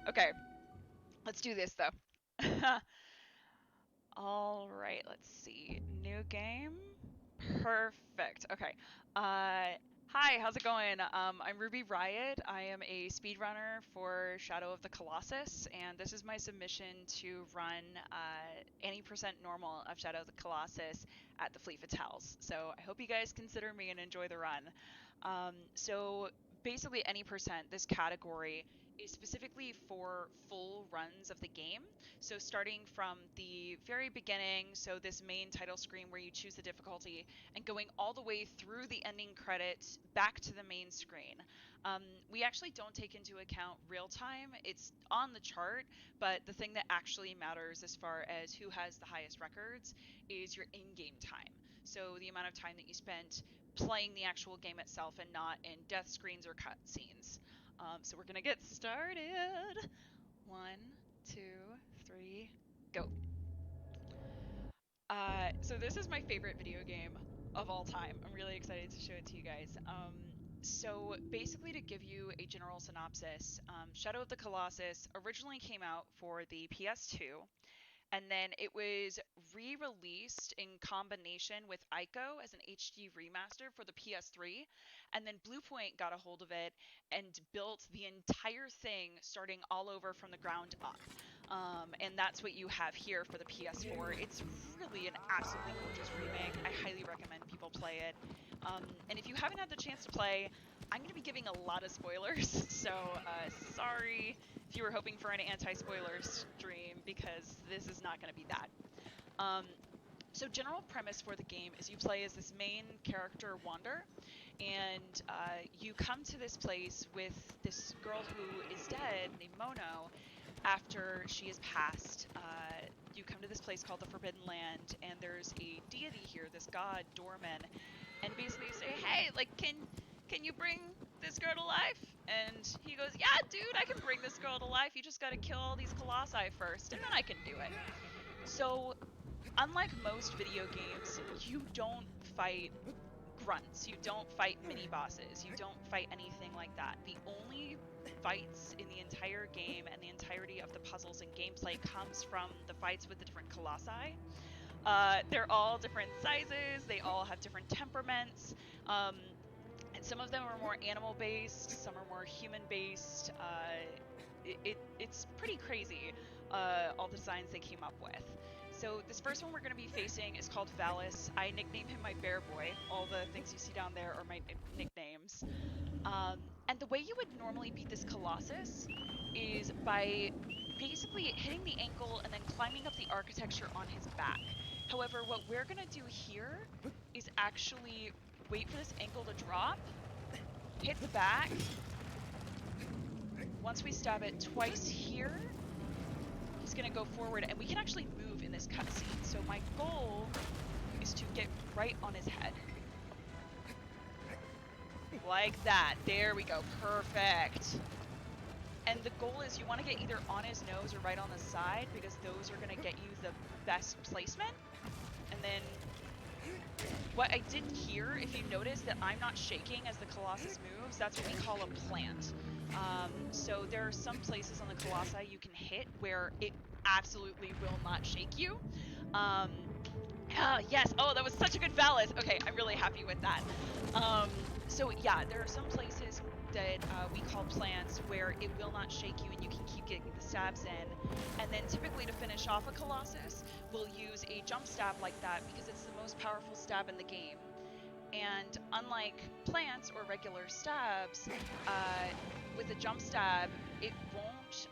Okay, let's do this though. All right, let's see. New game. Perfect. Okay. Hi, how's it going? I'm Ruby Riot. I am a speedrunner for Shadow of the Colossus, and this is my submission to run any percent normal of Shadow of the Colossus at the Fleet Fatales. So I hope you guys consider me and enjoy the run. So basically, any percent, this category is specifically for full runs of the game. So starting from the very beginning, so this main title screen where you choose the difficulty, and going all the way through the ending credits back to the main screen. We actually don't take into account real time. It's on the chart, but the thing that actually matters as far as who has the highest records is your in-game time. So the amount of time that you spent playing the actual game itself and not in death screens or cutscenes. So we're gonna get started. 1, 2, 3, go. So this is my favorite video game of all time. I'm really excited to show it to you guys. So basically, to give you a general synopsis, Shadow of the Colossus originally came out for the PS2, and then it was re-released in combination with Ico as an HD remaster for the PS3, and then Bluepoint got a hold of it and built the entire thing starting all over from the ground up. And that's what you have here for the PS4. It's really an absolutely gorgeous remake. I highly recommend people play it. And if you haven't had the chance to play, I'm going to be giving a lot of spoilers, so sorry if you were hoping for an anti-spoiler stream, because this is not going to be that. So general premise for the game is you play as this main character, Wander, and you come to this place with this girl who is dead, named Mono, after she is passed. You come to this place called the Forbidden Land, and there's a deity here, this god, Dorman, and basically you say, hey, like, can you bring this girl to life? And he goes, yeah, dude, I can bring this girl to life. You just gotta kill all these colossi first, and then I can do it. So, unlike most video games, you don't fight grunts. You don't fight mini bosses. You don't fight anything like that. The only fights in the entire game and the entirety of the puzzles and gameplay comes from the fights with the different colossi. They're all different sizes. They all have different temperaments. And some of them are more animal-based, some are more human-based. It's pretty crazy, all the designs they came up with. So this first one we're going to be facing is called Valis. I nicknamed him my bear boy. All the things you see down there are my nicknames. And the way you would normally beat this Colossus is by basically hitting the ankle and then climbing up the architecture on his back. However, what we're going to do here is actually wait for this ankle to drop, hit the back. Once we stab it twice here, he's going to go forward, and we can actually move in this cutscene. So my goal is to get right on his head. Like that. There we go. Perfect. And the goal is you want to get either on his nose or right on the side, because those are going to get you the best placement. And then what I did here, if you notice that I'm not shaking as the Colossus moves, that's what we call a plant. So there are some places on the Colossi you can hit where it absolutely will not shake you. Yes, oh, that was such a good Valis. Okay, I'm really happy with that. So yeah, there are some places that we call plants where it will not shake you and you can keep getting the stabs in. And then typically to finish off a Colossus, we'll use a jump stab like that because it's the most powerful stab in the game. And unlike plants or regular stabs, with a jump stab, it won't,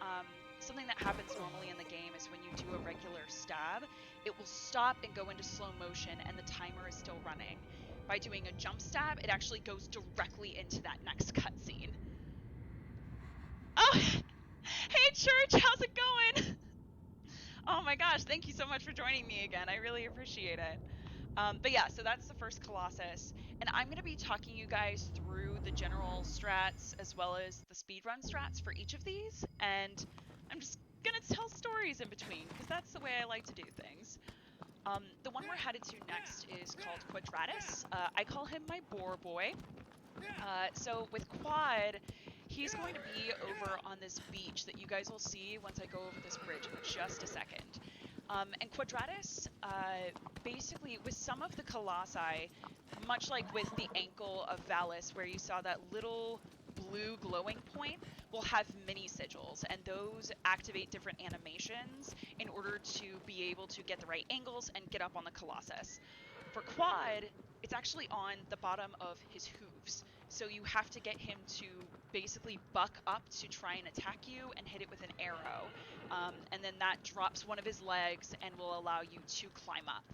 something that happens normally in the game is when you do a regular stab, it will stop and go into slow motion and the timer is still running. By doing a jump stab, it actually goes directly into that next cutscene. Oh, hey Church, how's it going? Oh my gosh, thank you so much for joining me again. I really appreciate it. But yeah, so that's the first Colossus, and I'm going to be talking you guys through the general strats as well as the speedrun strats for each of these, and I'm just going to tell stories in between, because that's the way I like to do things. The one we're headed to next is called Quadratus. I call him my boar boy. So with Quad, He's going to be over on this beach that you guys will see once I go over this bridge in just a second. And Quadratus, basically, with some of the Colossi, much like with the ankle of Valis, where you saw that little blue glowing point, will have mini sigils, and those activate different animations in order to be able to get the right angles and get up on the Colossus. For Quad, it's actually on the bottom of his hooves, so you have to get him to basically buck up to try and attack you and hit it with an arrow, and then that drops one of his legs and will allow you to climb up.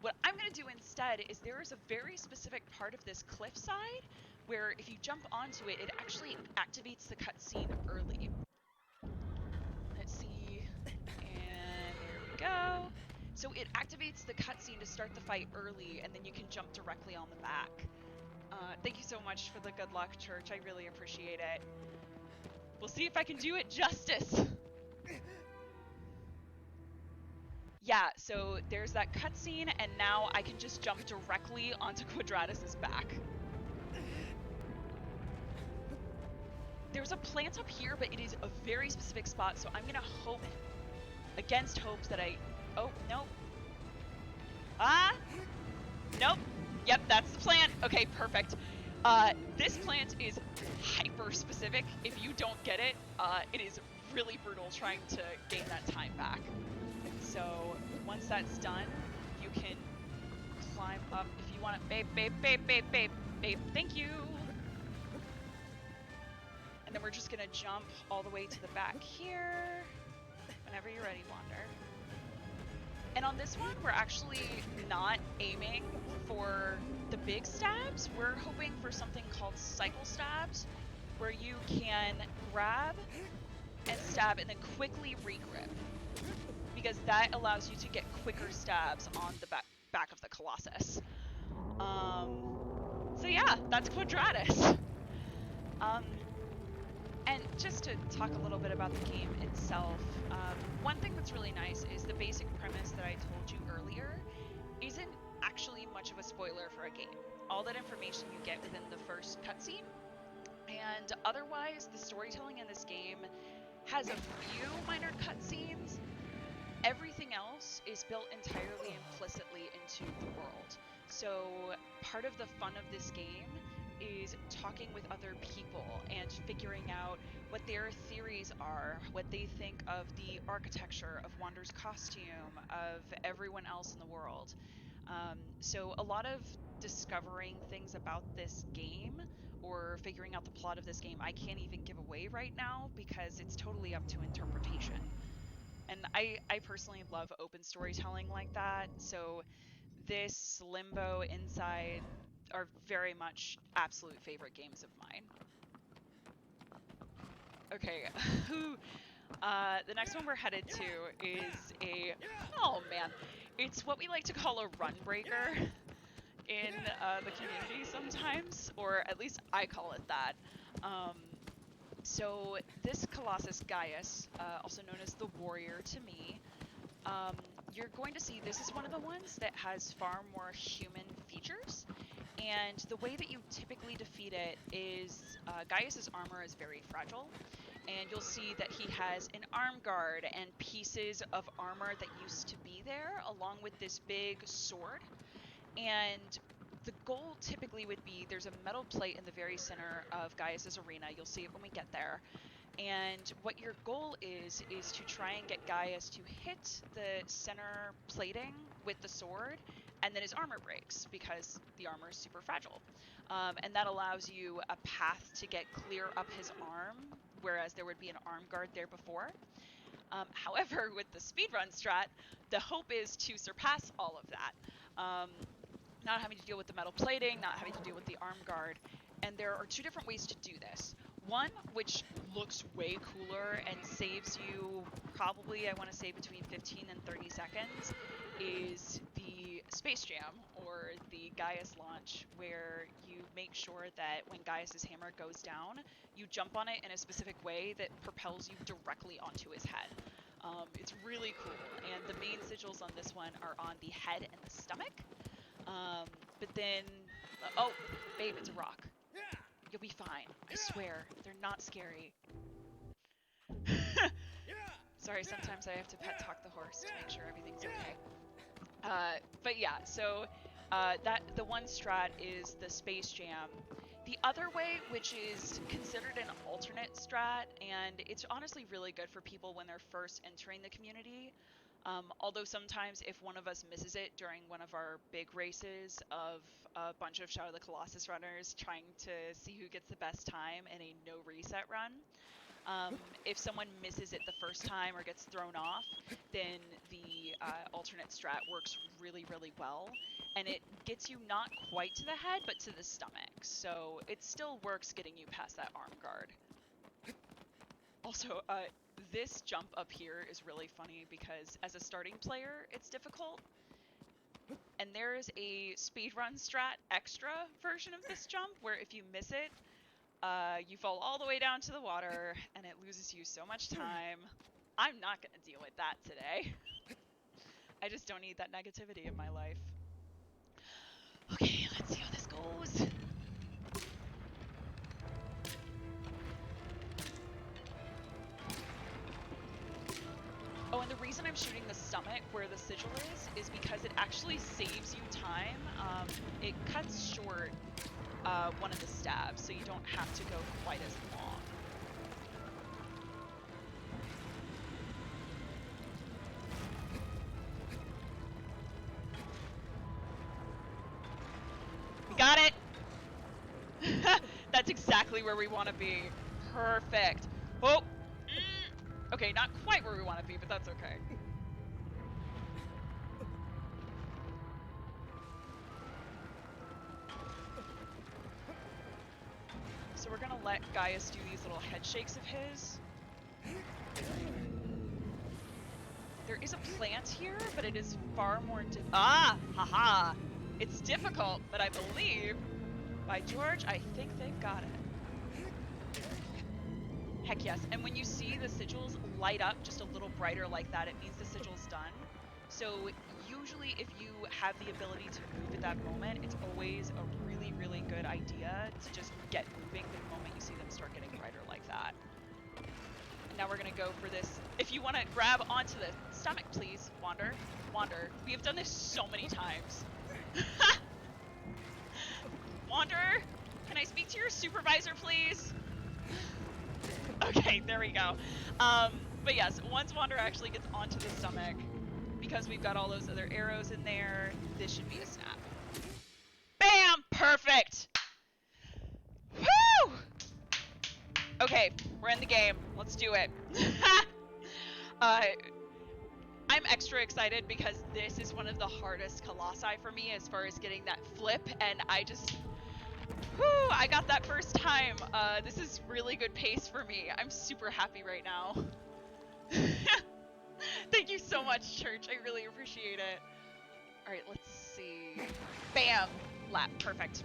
What I'm going to do instead is there is a very specific part of this cliffside where if you jump onto it, it actually activates the cutscene early. Let's see, and there we go. So it activates the cutscene to start the fight early, and then you can jump directly on the back. Thank you so much for the good luck, Church. I really appreciate it. We'll see if I can do it justice. Yeah, so there's that cutscene, and now I can just jump directly onto Quadratus's back. There's a plant up here, but it is a very specific spot, so I'm gonna hope against hope that oh, nope. Ah! Nope. Yep, that's the plant. Okay, perfect. This plant is hyper specific. If you don't get it, it is really brutal trying to gain that time back. So once that's done, you can climb up if you want to. Babe, thank you. And then we're just gonna jump all the way to the back here. Whenever you're ready, Wander. And on this one, we're actually not aiming for the big stabs. We're hoping for something called cycle stabs, where you can grab and stab and then quickly regrip, because that allows you to get quicker stabs on the back of the Colossus. So yeah, that's Quadratus. And just to talk a little bit about the game itself, one thing that's really nice is the basic premise that I told you earlier isn't actually much of a spoiler for a game. All that information you get within the first cutscene, and otherwise the storytelling in this game has a few minor cutscenes. Everything else is built entirely implicitly into the world. So part of the fun of this game is talking with other people and figuring out what their theories are, what they think of the architecture of Wander's costume, of everyone else in the world. So a lot of discovering things about this game or figuring out the plot of this game I can't even give away right now because it's totally up to interpretation. And I personally love open storytelling like that, so this, Limbo, Inside are very much absolute favorite games of mine. Okay, the next one we're headed to is oh man, it's what we like to call a run breaker in the community sometimes, or at least I call it that. So this Colossus Gaius, also known as the Warrior to me, you're going to see this is one of the ones that has far more human features. And the way that you typically defeat it is Gaius's armor is very fragile, and you'll see that he has an arm guard and pieces of armor that used to be there, along with this big sword. And the goal typically would be there's a metal plate in the very center of Gaius's arena. You'll see it when we get there. And what your goal is to try and get Gaius to hit the center plating with the sword, and then his armor breaks because the armor is super fragile. And that allows you a path to get clear up his arm, whereas there would be an arm guard there before. However, with the speedrun strat, the hope is to surpass all of that. Not having to deal with the metal plating, not having to deal with the arm guard. And there are two different ways to do this. One, which looks way cooler and saves you probably, I want to say, between 15 and 30 seconds, is the Space Jam, or the Gaius launch, where you make sure that when Gaius's hammer goes down, you jump on it in a specific way that propels you directly onto his head. It's really cool, and the main sigils on this one are on the head and the stomach. But then, oh, babe, it's a rock. You'll be fine. I swear. They're not scary. Sorry, sometimes I have to pet talk the horse to make sure everything's okay. But yeah, so the one strat is the Space Jam. The other way, which is considered an alternate strat, and it's honestly really good for people when they're first entering the community. Although sometimes if one of us misses it during one of our big races of a bunch of Shadow of the Colossus runners trying to see who gets the best time in a no reset run, if someone misses it the first time or gets thrown off, then the alternate strat works really, really well. And it gets you not quite to the head, but to the stomach. So it still works getting you past that arm guard. Also, this jump up here is really funny because as a starting player, it's difficult. And there is a speedrun strat extra version of this jump where if you miss it, you fall all the way down to the water, and it loses you so much time. I'm not going to deal with that today. I just don't need that negativity in my life. Okay, let's see how this goes. Oh, and the reason I'm shooting the stomach where the sigil is because it actually saves you time. It cuts short one of the stabs, so you don't have to go quite as long. We got it! That's exactly where we want to be. Perfect. Oh! Okay, not quite where we want to be, but that's okay. So we're gonna let Gaius do these little head shakes of his. There is a plant here, but it is far more haha! It's difficult, but I believe, by George, I think they've got it. Heck yes, and when you see the sigils light up just a little brighter like that, it means the sigil's done. So usually if you have the ability to move at that moment, it's always a really, really good idea to just get moving the moment you see them start getting brighter like that. And now we're gonna go for this. If you wanna grab onto the stomach, please, Wander. Wander. We have done this so many times. Wander, can I speak to your supervisor, please? Okay, there we go. But yes, once Wander actually gets onto the stomach, because we've got all those other arrows in there, this should be a snap. Bam! Perfect! Woo! Okay, we're in the game. Let's do it. I'm extra excited because this is one of the hardest Colossi for me as far as getting that flip, and I got that first time. This is really good pace for me. I'm super happy right now. Thank you so much, Church. I really appreciate it. Alright, let's see. Bam! Lap. Perfect.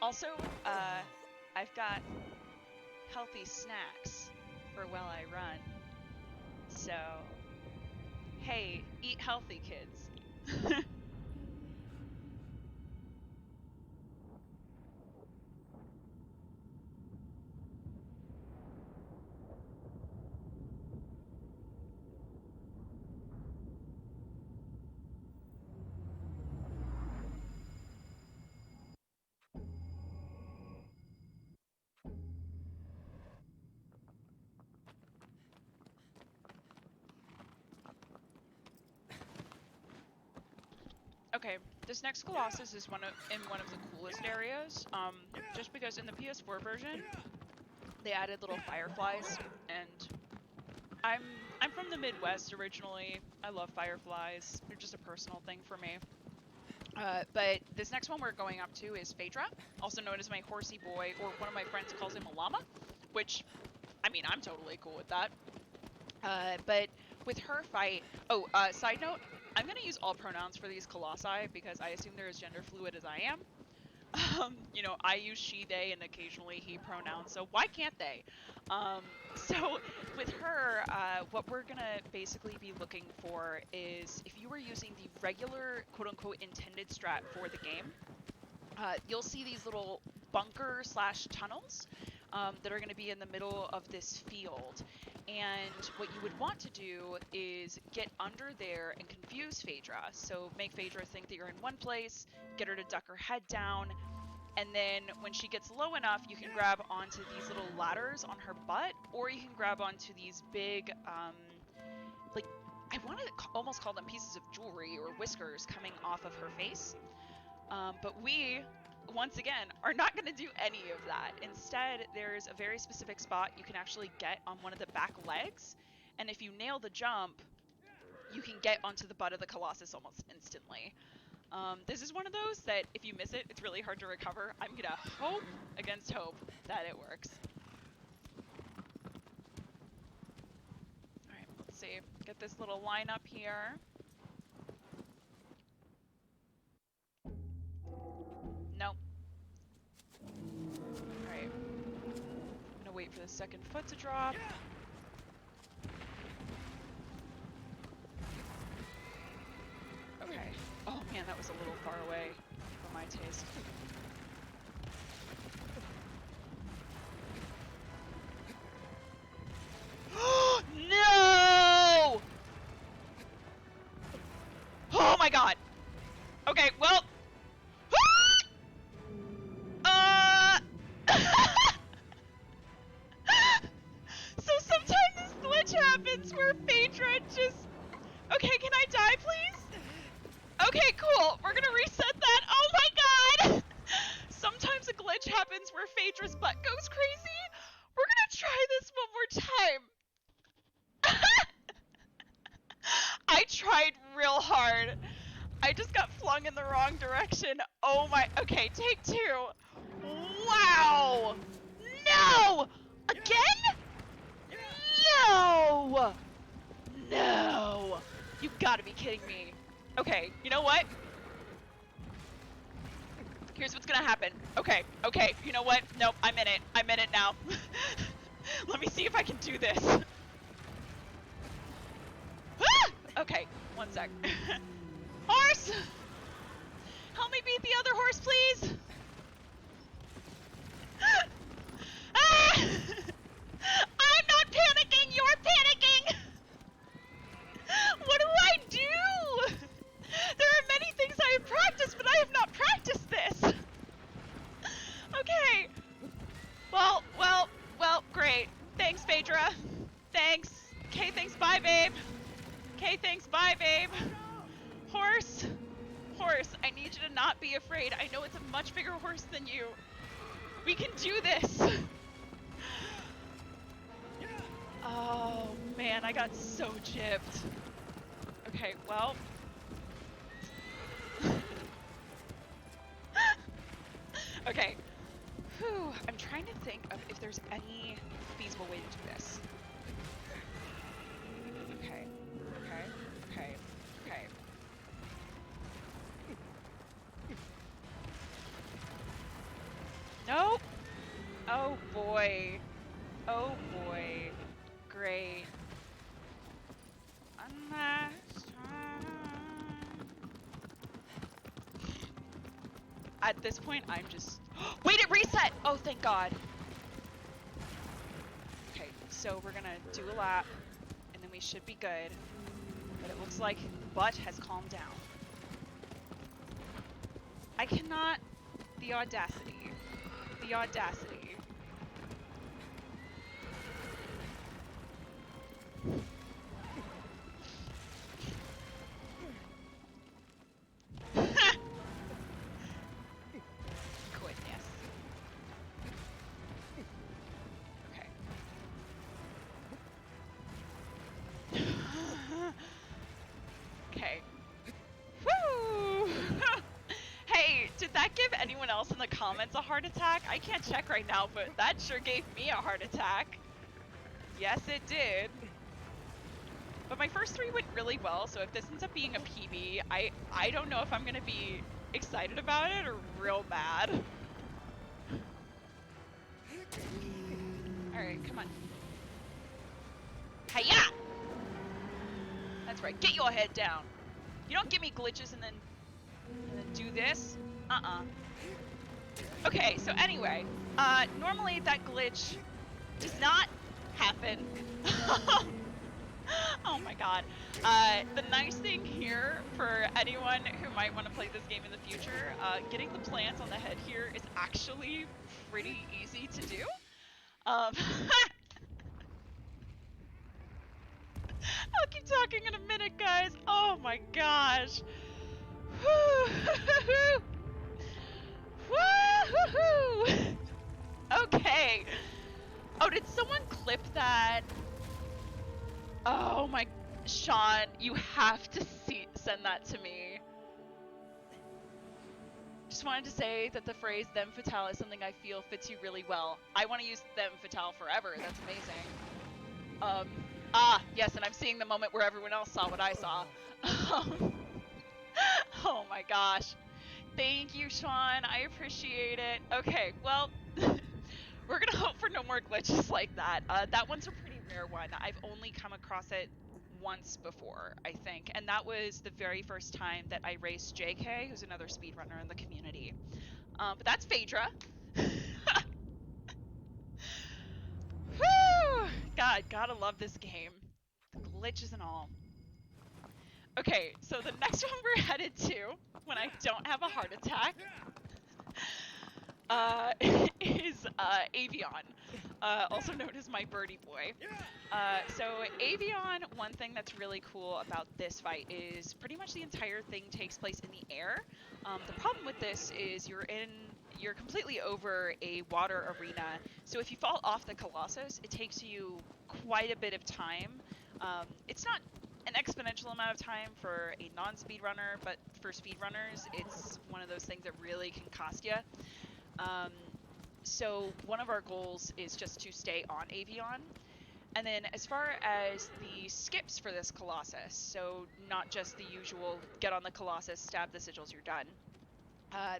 Also, I've got healthy snacks for while I run. So, hey, eat healthy, kids. Okay, this next Colossus is in one of the coolest areas, just because in the PS4 version, they added little fireflies, and I'm from the Midwest originally. I love fireflies. They're just a personal thing for me. But this next one we're going up to is Phaedra, also known as my horsey boy, or one of my friends calls him a llama, which, I mean, I'm totally cool with that. But with her fight, side note, I'm gonna use all pronouns for these Colossi because I assume they're as gender fluid as I am. You know, I use she, they, and occasionally he pronouns, so why can't they? So with her, what we're gonna basically be looking for is if you were using the regular quote-unquote intended strat for the game, you'll see these little bunker slash tunnels that are going to be in the middle of this field. And what you would want to do is get under there and confuse Phaedra. So make Phaedra think that you're in one place, get her to duck her head down, and then when she gets low enough, you can grab onto these little ladders on her butt, or you can grab onto these big, like, I want to almost call them pieces of jewelry or whiskers coming off of her face. But we, once again, are not going to do any of that. Instead, there's a very specific spot you can actually get on one of the back legs, and if you nail the jump, you can get onto the butt of the Colossus almost instantly. This is one of those that if you miss it, it's really hard to recover. I'm gonna hope against hope that it works. Alright, let's see. Get this little line up here. Nope. Alright. I'm gonna wait for the second foot to drop. Okay. Oh man, that was a little far away for my taste. No! Oh my god! Okay, well... So sometimes this glitch happens where Phaedra just... Okay, can I die, please? Okay, cool. We're gonna reset that. Oh my god! Sometimes a glitch happens where Phaedra's butt goes crazy. We're gonna try this one more time. I tried real hard. I just got flung in the wrong direction. Oh my... Okay, take two. Wow! No! Again? No! No! You gotta be kidding me. Okay, you know what? Here's what's gonna happen. Okay, you know what? Nope, I'm in it. I'm in it now. Let me see if I can do this. Okay, one sec. Horse! Help me beat the other horse, please! Ah! I'm not panicking, you're panicking! What do I do? There are many things I have practiced, but I have not practiced this. Okay. Well, great. Thanks, Phaedra. Thanks. Okay, thanks, bye, babe. Okay, thanks, bye, babe. Horse, I need you to not be afraid. I know it's a much bigger horse than you. We can do this. Oh, man, I got so gypped. Okay, well. Okay. Whew. I'm trying to think of if there's any feasible way to do this. Okay. Nope. Oh boy. Great. At this point, I'm just... Wait, it reset! Oh, thank God. Okay, so we're gonna do a lap, and then we should be good. But it looks like butt has calmed down. I cannot... The audacity. The audacity. Goodness. Okay. Okay. Woo! Hey, did that give anyone else in the comments a heart attack? I can't check right now, but that sure gave me a heart attack. Yes, it did. But my first three went really well, so if this ends up being a PB, I don't know if I'm gonna be excited about it or real mad. Alright, come on. Hiya! That's right, get your head down. You don't give me glitches and then do this. Okay, so anyway, normally that glitch does not happen. Oh my god. The nice thing here for anyone who might want to play this game in the future, getting the plants on the head here is actually pretty easy to do. I'll keep talking in a minute, guys. Oh my gosh. Woo-hoo-hoo! Okay. Oh, did someone clip that? Oh my, Sean, you have to send that to me. Just wanted to say that the phrase "them fatale" is something I feel fits you really well. I want to use "them fatale" forever. That's amazing. Yes, and I'm seeing the moment where everyone else saw what I saw. Oh my gosh. Thank you, Sean. I appreciate it. Okay, well, we're gonna hope for no more glitches like that. That one's a pretty rare one. I've only come across it once before, I think, and that was the very first time that I raced JK, who's another speedrunner in the community. But that's Phaedra. Whew! God, gotta love this game. Glitches and all. Okay, so the next one we're headed to, when I don't have a heart attack, is Avion, also known as my birdie boy. So Avion, one thing that's really cool about this fight is pretty much the entire thing takes place in the air. The problem with this is you're completely over a water arena, so if you fall off the Colossus, it takes you quite a bit of time. It's not an exponential amount of time for a non-speedrunner, but for speedrunners, it's one of those things that really can cost you. So one of our goals is just to stay on Avion. And then as far as the skips for this Colossus, so not just the usual get on the Colossus, stab the sigils, you're done.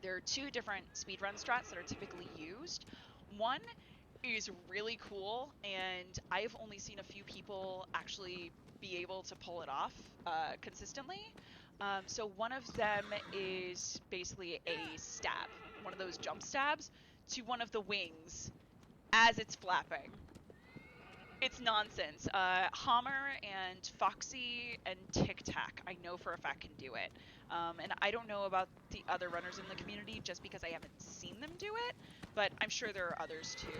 There are two different speedrun strats that are typically used. One is really cool, and I've only seen a few people actually be able to pull it off consistently. So one of them is basically a stab, one of those jump stabs, to one of the wings as it's flapping. It's nonsense. Hammer and Foxy and Tic Tac, I know for a fact, can do it. And I don't know about the other runners in the community just because I haven't seen them do it, but I'm sure there are others too.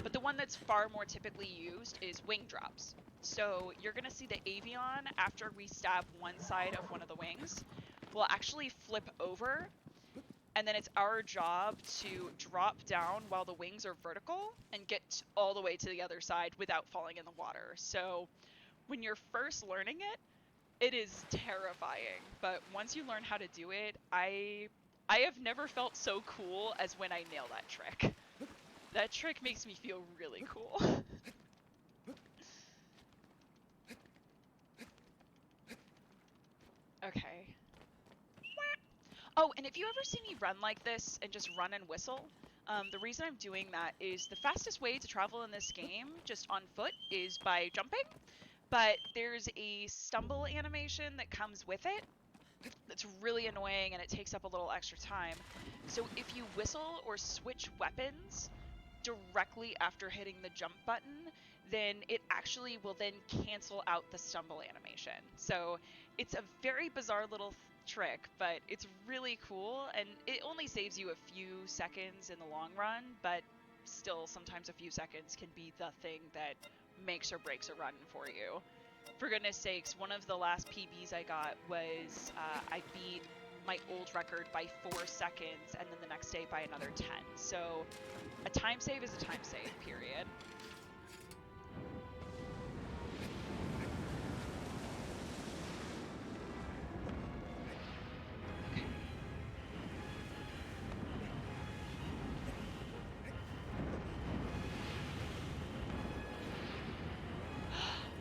But the one that's far more typically used is wing drops. So you're going to see the Avion, after we stab one side of one of the wings, will actually flip over, and then it's our job to drop down while the wings are vertical and get all the way to the other side without falling in the water. So when you're first learning it, it is terrifying. But once you learn how to do it, I have never felt so cool as when I nail that trick. That trick makes me feel really cool. Okay. Oh, and if you ever see me run like this and just run and whistle, the reason I'm doing that is the fastest way to travel in this game, just on foot, is by jumping. But there's a stumble animation that comes with it that's really annoying, and it takes up a little extra time. So if you whistle or switch weapons directly after hitting the jump button, then it actually will then cancel out the stumble animation. So it's a very bizarre little trick, but it's really cool, and it only saves you a few seconds in the long run, but still sometimes a few seconds can be the thing that makes or breaks a run for you. For goodness sakes, one of the last PBs I got was I beat my old record by 4 seconds, and then the next day by another 10. So a time save is a time save, period.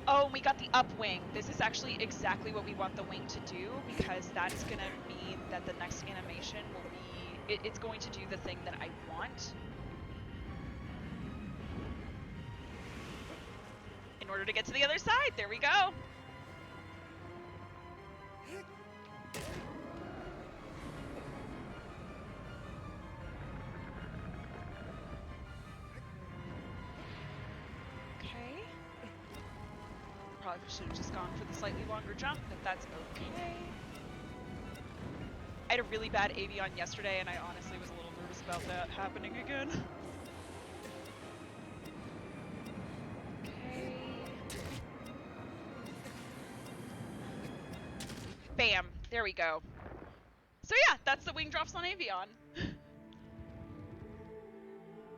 Oh, we got the up wing. This is actually exactly what we want the wing to do, because that's going to mean that the next animation will be... It's going to do the thing that I want. In order to get to the other side. There we go. probably should have just gone for the slightly longer jump, but that's okay. I had a really bad avion yesterday, and I honestly was a little nervous about that happening again. Okay. Bam! There we go. So yeah, that's the wing drops on avion.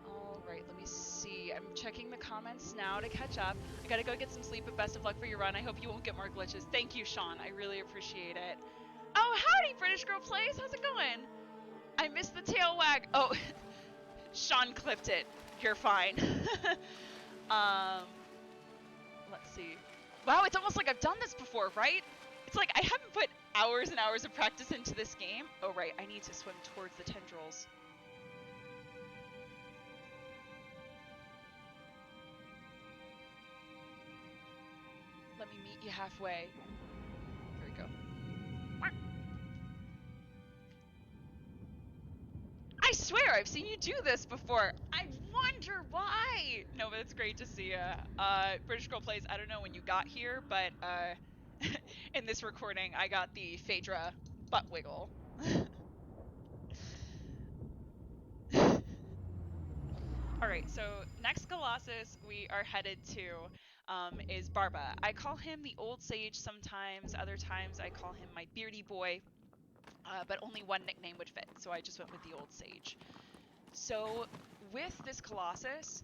Alright, let me see. I'm checking the comments now to catch up. I gotta go get some sleep, but best of luck for your run. I hope you won't get more glitches. Thank you, Sean. I really appreciate it. Oh, howdy, British Girl Plays. How's it going? I missed the tail wag. Oh, Sean clipped it. You're fine. Let's see. Wow, it's almost like I've done this before, right? It's like I haven't put hours and hours of practice into this game. Oh, right. I need to swim towards the tendrils. Let me meet you halfway. There we go. I swear I've seen you do this before. I wonder why. No, but it's great to see you. British Girl Plays, I don't know when you got here, but in this recording, I got the Phaedra butt wiggle. Alright, so next Colossus we are headed to is Barba. I call him the Old Sage sometimes, other times I call him my beardy boy, but only one nickname would fit, so I just went with the Old Sage. So with this Colossus,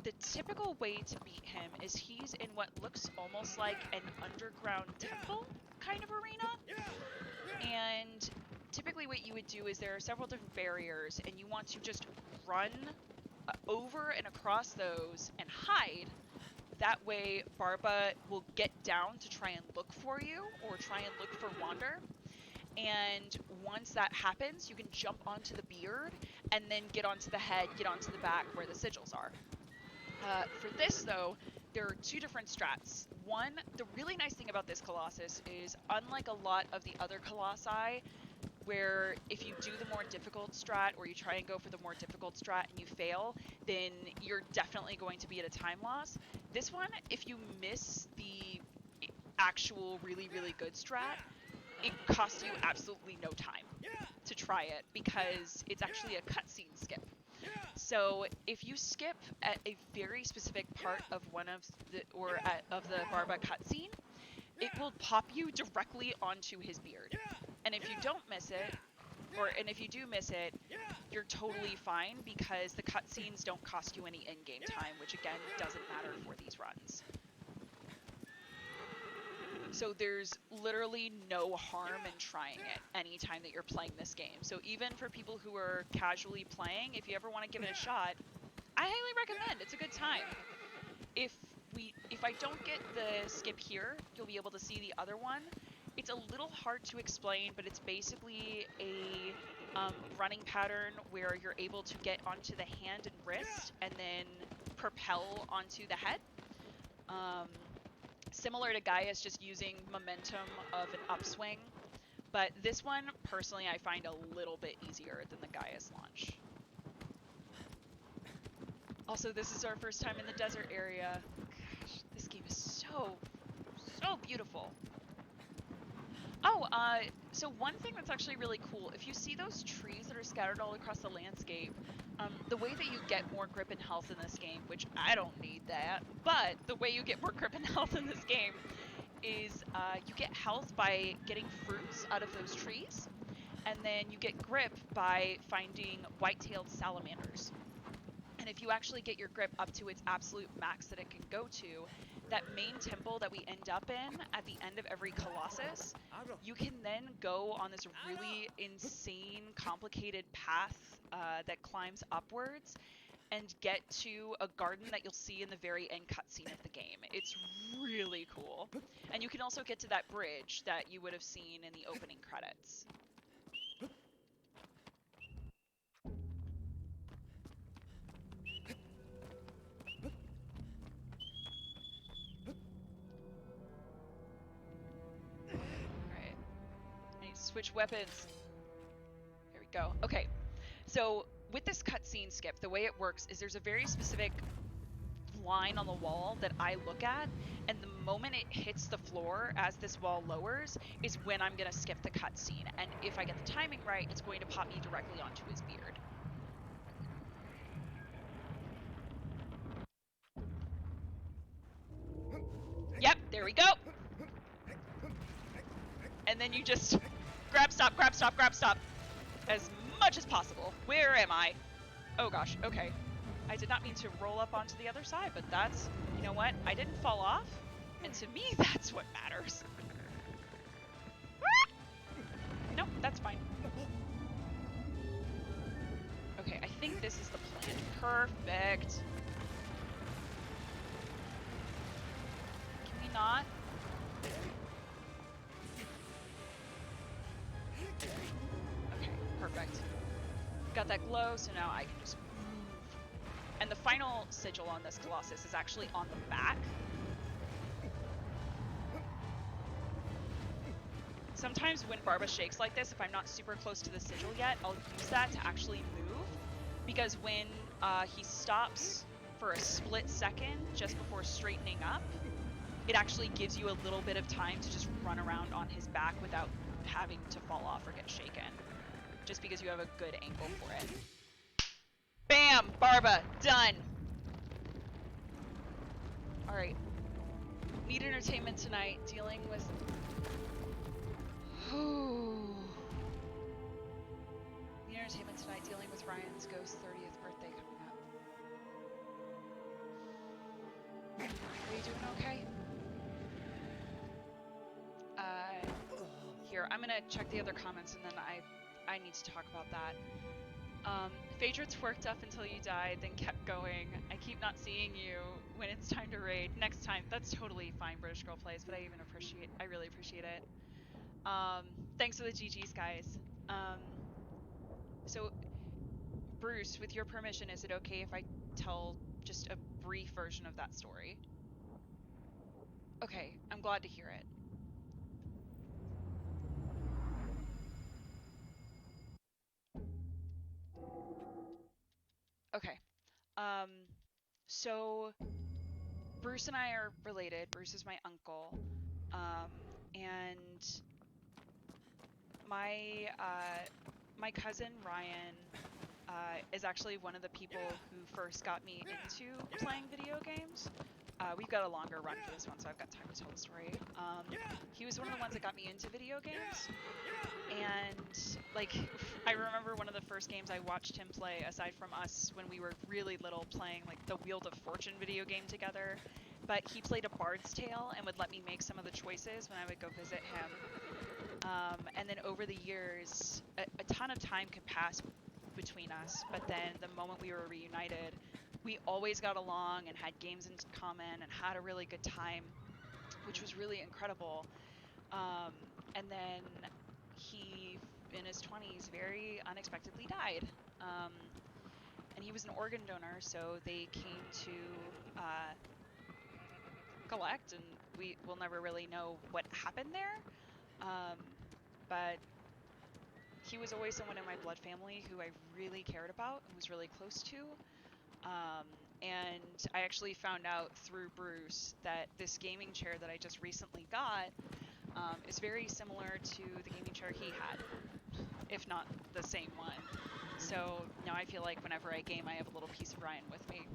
the typical way to beat him is he's in what looks almost like an underground temple kind of arena. And typically what you would do is there are several different barriers, and you want to just run over and across those and hide. That way Barba will get down to try and look for you, or try and look for Wander. And once that happens, you can jump onto the beard and then get onto the head, get onto the back where the sigils are. For this though, there are two different strats. One, the really nice thing about this Colossus is, unlike a lot of the other Colossi, where if you do the more difficult strat, or you try and go for the more difficult strat and you fail, then you're definitely going to be at a time loss. This one, if you miss the actual really, really good strat, it costs you absolutely no time to try it, because it's actually a cutscene skip. So if you skip at a very specific part of one of the of the Barba cutscene, it will pop you directly onto his beard. And if you don't miss it, and if you do miss it, you're totally fine, because the cutscenes don't cost you any in-game time, which again doesn't matter for these runs. So there's literally no harm in trying it anytime that you're playing this game. So even for people who are casually playing, if you ever want to give it a shot, I highly recommend. It's a good time. If I don't get the skip here, you'll be able to see the other one. It's a little hard to explain, but it's basically a running pattern where you're able to get onto the hand and wrist and then propel onto the head. Similar to Gaia's, just using momentum of an upswing, but this one, personally, I find a little bit easier than the Gaia's launch. Also, this is our first time in the desert area. Gosh, this game is so beautiful. Oh, so one thing that's actually really cool, if you see those trees that are scattered all across the landscape, the way that you get more grip and health in this game, which I don't need that, but the way you get more grip and health in this game is you get health by getting fruits out of those trees, and then you get grip by finding white-tailed salamanders. And if you actually get your grip up to its absolute max that it can go to, that main temple that we end up in at the end of every Colossus, you can then go on this really insane, complicated path that climbs upwards and get to a garden that you'll see in the very end cutscene of the game. It's really cool. And you can also get to that bridge that you would have seen in the opening credits. Switch weapons. There we go. Okay, so with this cutscene skip, the way it works is there's a very specific line on the wall that I look at, and the moment it hits the floor as this wall lowers is when I'm going to skip the cutscene. And if I get the timing right, it's going to pop me directly onto his beard. Yep, there we go. And then you just grab, stop, grab, stop, grab, stop as much as possible. Where am I? Oh gosh, okay. I did not mean to roll up onto the other side, but that's, you know what? I didn't fall off, and to me, that's what matters. Nope, that's fine. Okay, I think this is the plan. Perfect. Can we not? Okay, perfect. Got that glow, so now I can just move. And the final sigil on this Colossus is actually on the back. Sometimes when Barba shakes like this, if I'm not super close to the sigil yet, I'll use that to actually move. Because when he stops for a split second just before straightening up, it actually gives you a little bit of time to just run around on his back without having to fall off or get shaken. Just because you have a good angle for it. Bam! Barba! Done! Alright. Need entertainment tonight, dealing with... Need entertainment tonight, dealing with Ryan's ghost 30th birthday coming up. Are you doing okay? Here, I'm gonna check the other comments and then I need to talk about that. Phaedron's worked up until you died, then kept going. I keep not seeing you when it's time to raid. Next time. That's totally fine, British Girl Plays, but I really appreciate it. Thanks for the GGs, guys. So, Bruce, with your permission, is it okay if I tell just a brief version of that story? Okay, I'm glad to hear it. Okay. So Bruce and I are related. Bruce is my uncle. And my cousin Ryan is actually one of the people who first got me into playing video games. We've got a longer run for this one, so I've got time to tell the story. He was one of the ones that got me into video games. And, like, I remember one of the first games I watched him play, aside from us when we were really little, playing, like, the Wheel of Fortune video game together. But he played A Bard's Tale and would let me make some of the choices when I would go visit him. And then over the years, a ton of time could pass between us, but then the moment we were reunited, we always got along and had games in common and had a really good time, which was really incredible. And then he, in his 20s, very unexpectedly died. And he was an organ donor, so they came to collect, and we will never really know what happened there. But he was always someone in my blood family who I really cared about and was really close to. And I actually found out through Bruce that this gaming chair that I just recently got is very similar to the gaming chair he had, if not the same one. So now I feel like whenever I game, I have a little piece of Ryan with me.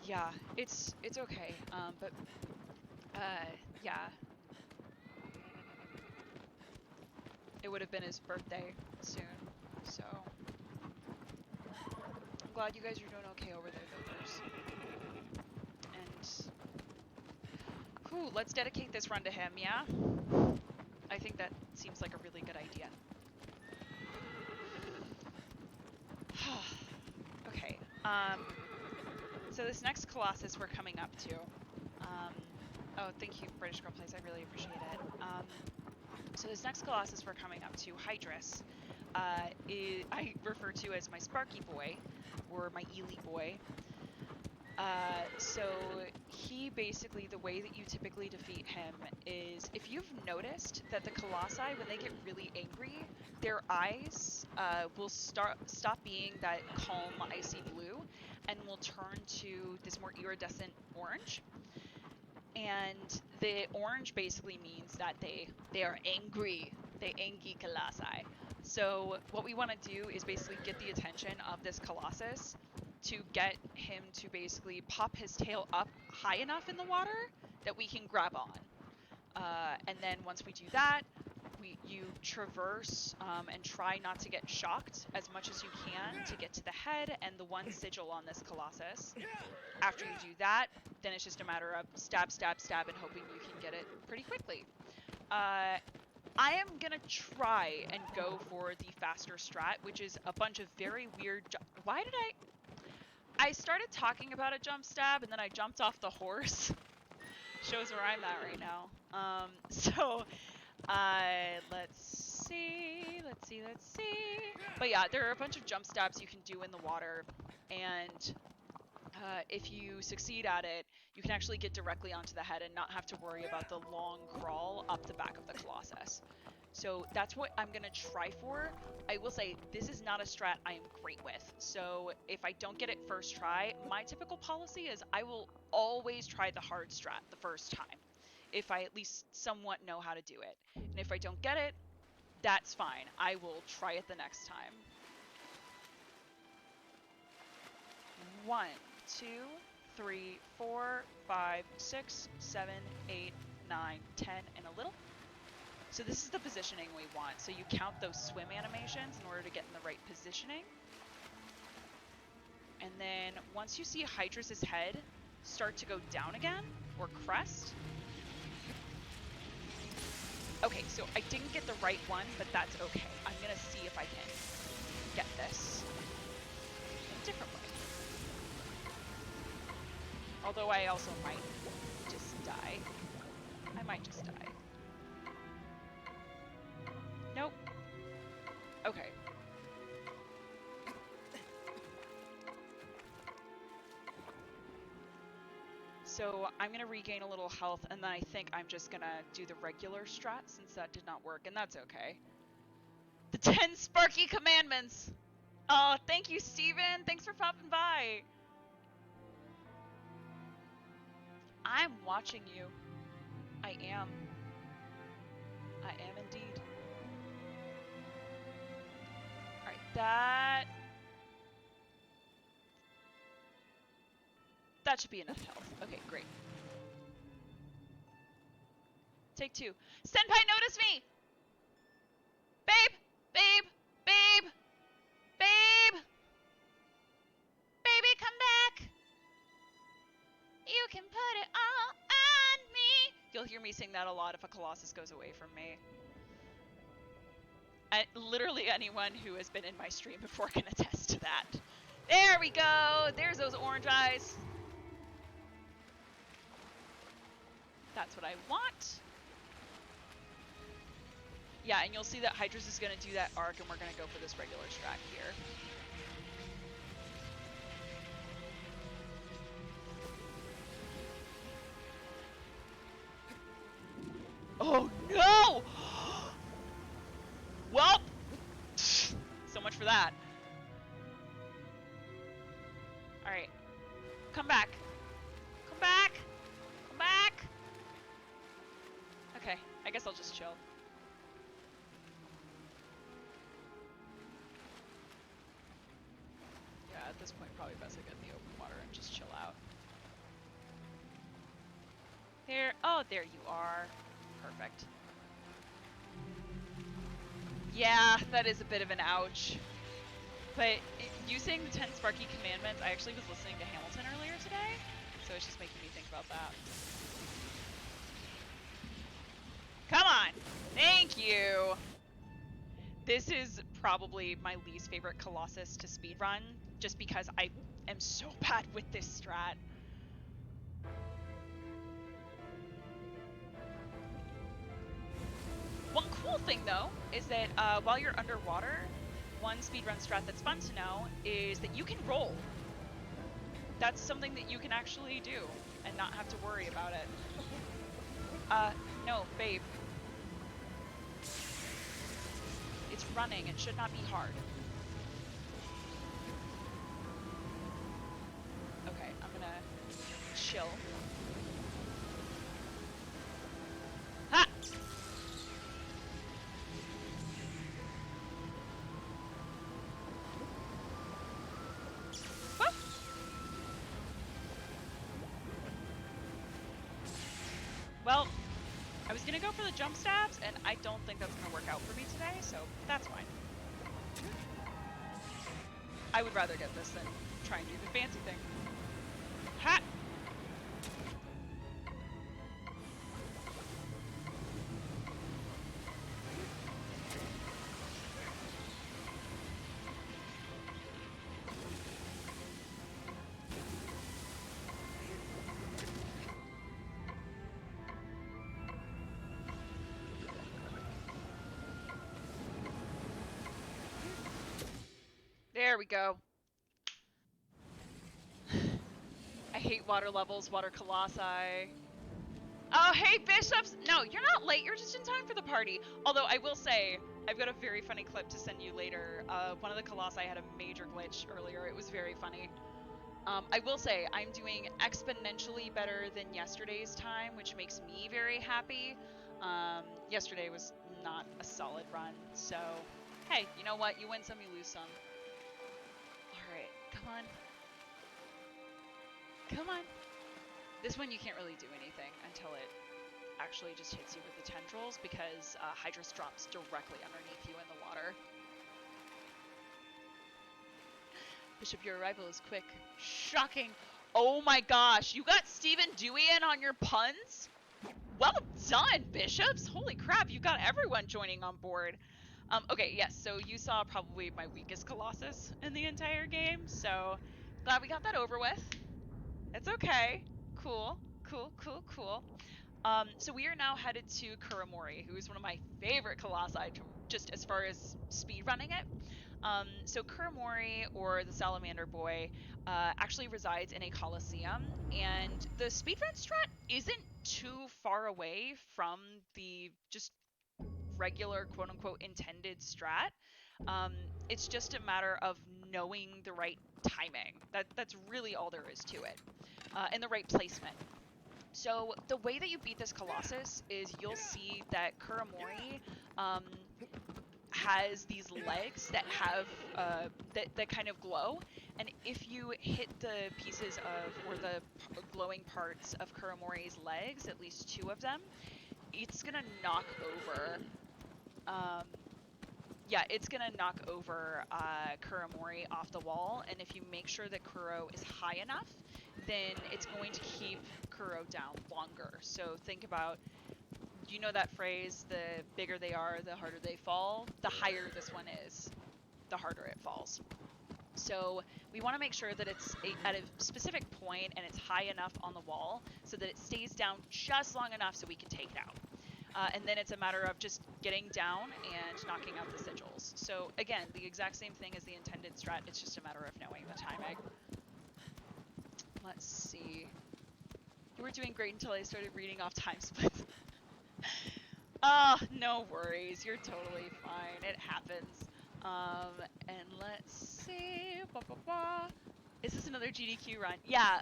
Yeah, it's okay. But yeah. It would have been his birthday soon, so I'm glad you guys are doing okay over there, though, Bruce. And cool, let's dedicate this run to him, yeah? I think that seems like a really good idea. Okay, so this next Colossus we're coming up to, oh, thank you, British Girl Plays, I really appreciate it. So this next Colossus we're coming up to, Hydrus, I refer to as my Sparky boy, or my Ely boy. So he basically, the way that you typically defeat him is, if you've noticed that the Colossi, when they get really angry, their eyes will stop being that calm, icy blue, and will turn to this more iridescent orange. And the orange basically means that they are angry. They angry Colossi. So what we want to do is basically get the attention of this Colossus to get him to basically pop his tail up high enough in the water that we can grab on. And then once we do that, you traverse and try not to get shocked as much as you can to get to the head and the one sigil on this Colossus. After you do that, then it's just a matter of stab, stab, stab, and hoping you can get it pretty quickly. I am gonna try and go for the faster strat, which is a bunch of very weird... Why did I started talking about a jump stab, and then I jumped off the horse. Shows where I'm at right now. Let's see. But yeah, there are a bunch of jump stabs you can do in the water, and if you succeed at it, you can actually get directly onto the head and not have to worry about the long crawl up the back of the Colossus. So that's what I'm going to try for. I will say, this is not a strat I am great with. So if I don't get it first try, my typical policy is I will always try the hard strat the first time, if I at least somewhat know how to do it. And if I don't get it, that's fine. I will try it the next time. 1, 2, 3, 4, 5, 6, 7, 8, 9, 10, and a little. So this is the positioning we want. So you count those swim animations in order to get in the right positioning. And then once you see Hydra's head start to go down again, or crest. Okay, so I didn't get the right one, but that's okay. I'm gonna see if I can get this in a different way. Although I also might just die. I might just die. Nope. Okay. So I'm going to regain a little health, and then I think I'm just going to do the regular strat since that did not work, and that's okay. The 10 Sparky Commandments! Oh, thank you, Steven! Thanks for popping by! I'm watching you. I am. I am indeed. Alright, that should be enough health. Okay, great. Take 2. Senpai, notice me! Babe! Babe! Babe! Babe! Baby, come back! You can put it all on me! You'll hear me sing that a lot if a Colossus goes away from me. Literally anyone who has been in my stream before can attest to that. There we go! There's those orange eyes. That's what I want. Yeah, and you'll see that Hydra's is going to do that arc, and we're going to go for this regular strat here. Oh no! Well, so much for that. Alright. Come back. Come back! Come back! Okay, I guess I'll just chill. Yeah, at this point, probably best to get in the open water and just chill out. There. Oh, there you are. Perfect. Yeah, that is a bit of an ouch. But using the 10 Sparky Commandments, I actually was listening to Hamilton earlier today, so it's just making me think about that. Come on! Thank you! This is probably my least favorite Colossus to speedrun, just because I am so bad with this strat. One cool thing, though, is that while you're underwater, one speedrun strat that's fun to know is that you can roll. That's something that you can actually do and not have to worry about it. No, babe. It's running. It should not be hard. chill. Ha! Woo! Well, I was gonna go for the jump stabs, and I don't think that's gonna work out for me today, so that's fine. I would rather get this than try and do the fancy thing. Ha! There we go. I hate water levels, water colossi. Oh, hey, Bishops! No, you're not late. You're just in time for the party. Although, I will say, I've got a very funny clip to send you later. One of the colossi had a major glitch earlier. It was very funny. I will say, I'm doing exponentially better than yesterday's time, which makes me very happy. Yesterday was not a solid run, so... Hey, you know what? You win some, you lose some. Alright, come on. Come on. This one you can't really do anything until it actually just hits you with the tendrils, because Hydrus drops directly underneath you in the water. Bishop, your arrival is quick. Shocking. Oh my gosh, you got Stephen Dewey in on your puns? Well done, Bishops. Holy crap, you got everyone joining on board. Okay, yes, so you saw probably my weakest Colossus in the entire game, so glad we got that over with. It's okay. Cool, cool, cool, cool. So we are now headed to Kuramori, who is one of my favorite Colossi, just as far as speed running it. So Kuramori, or the Salamander Boy, actually resides in a Colosseum, and the speedrun strat isn't too far away from the just regular quote-unquote intended strat. It's just a matter of knowing the right timing. That's really all there is to it, and the right placement. So the way that you beat this Colossus is you'll see that Kuramori has these legs that have that kind of glow, and if you hit the pieces of, or the glowing parts of Kuramori's legs, at least 2 of them, it's gonna knock over it's gonna knock over Kuramori off the wall, and if you make sure that Kuro is high enough, then it's going to keep Kuro down longer. So think about, you know that phrase, the bigger they are, the harder they fall? The higher this one is, the harder it falls. So we want to make sure that it's at a specific point and it's high enough on the wall so that it stays down just long enough so we can take it out. And then it's a matter of just getting down and knocking out the sigils. So again, the exact same thing as the intended strat, it's just a matter of knowing the timing. Let's see. You were doing great until I started reading off time splits. No worries, you're totally fine, it happens. And let's see, Is this another GDQ run? Yeah,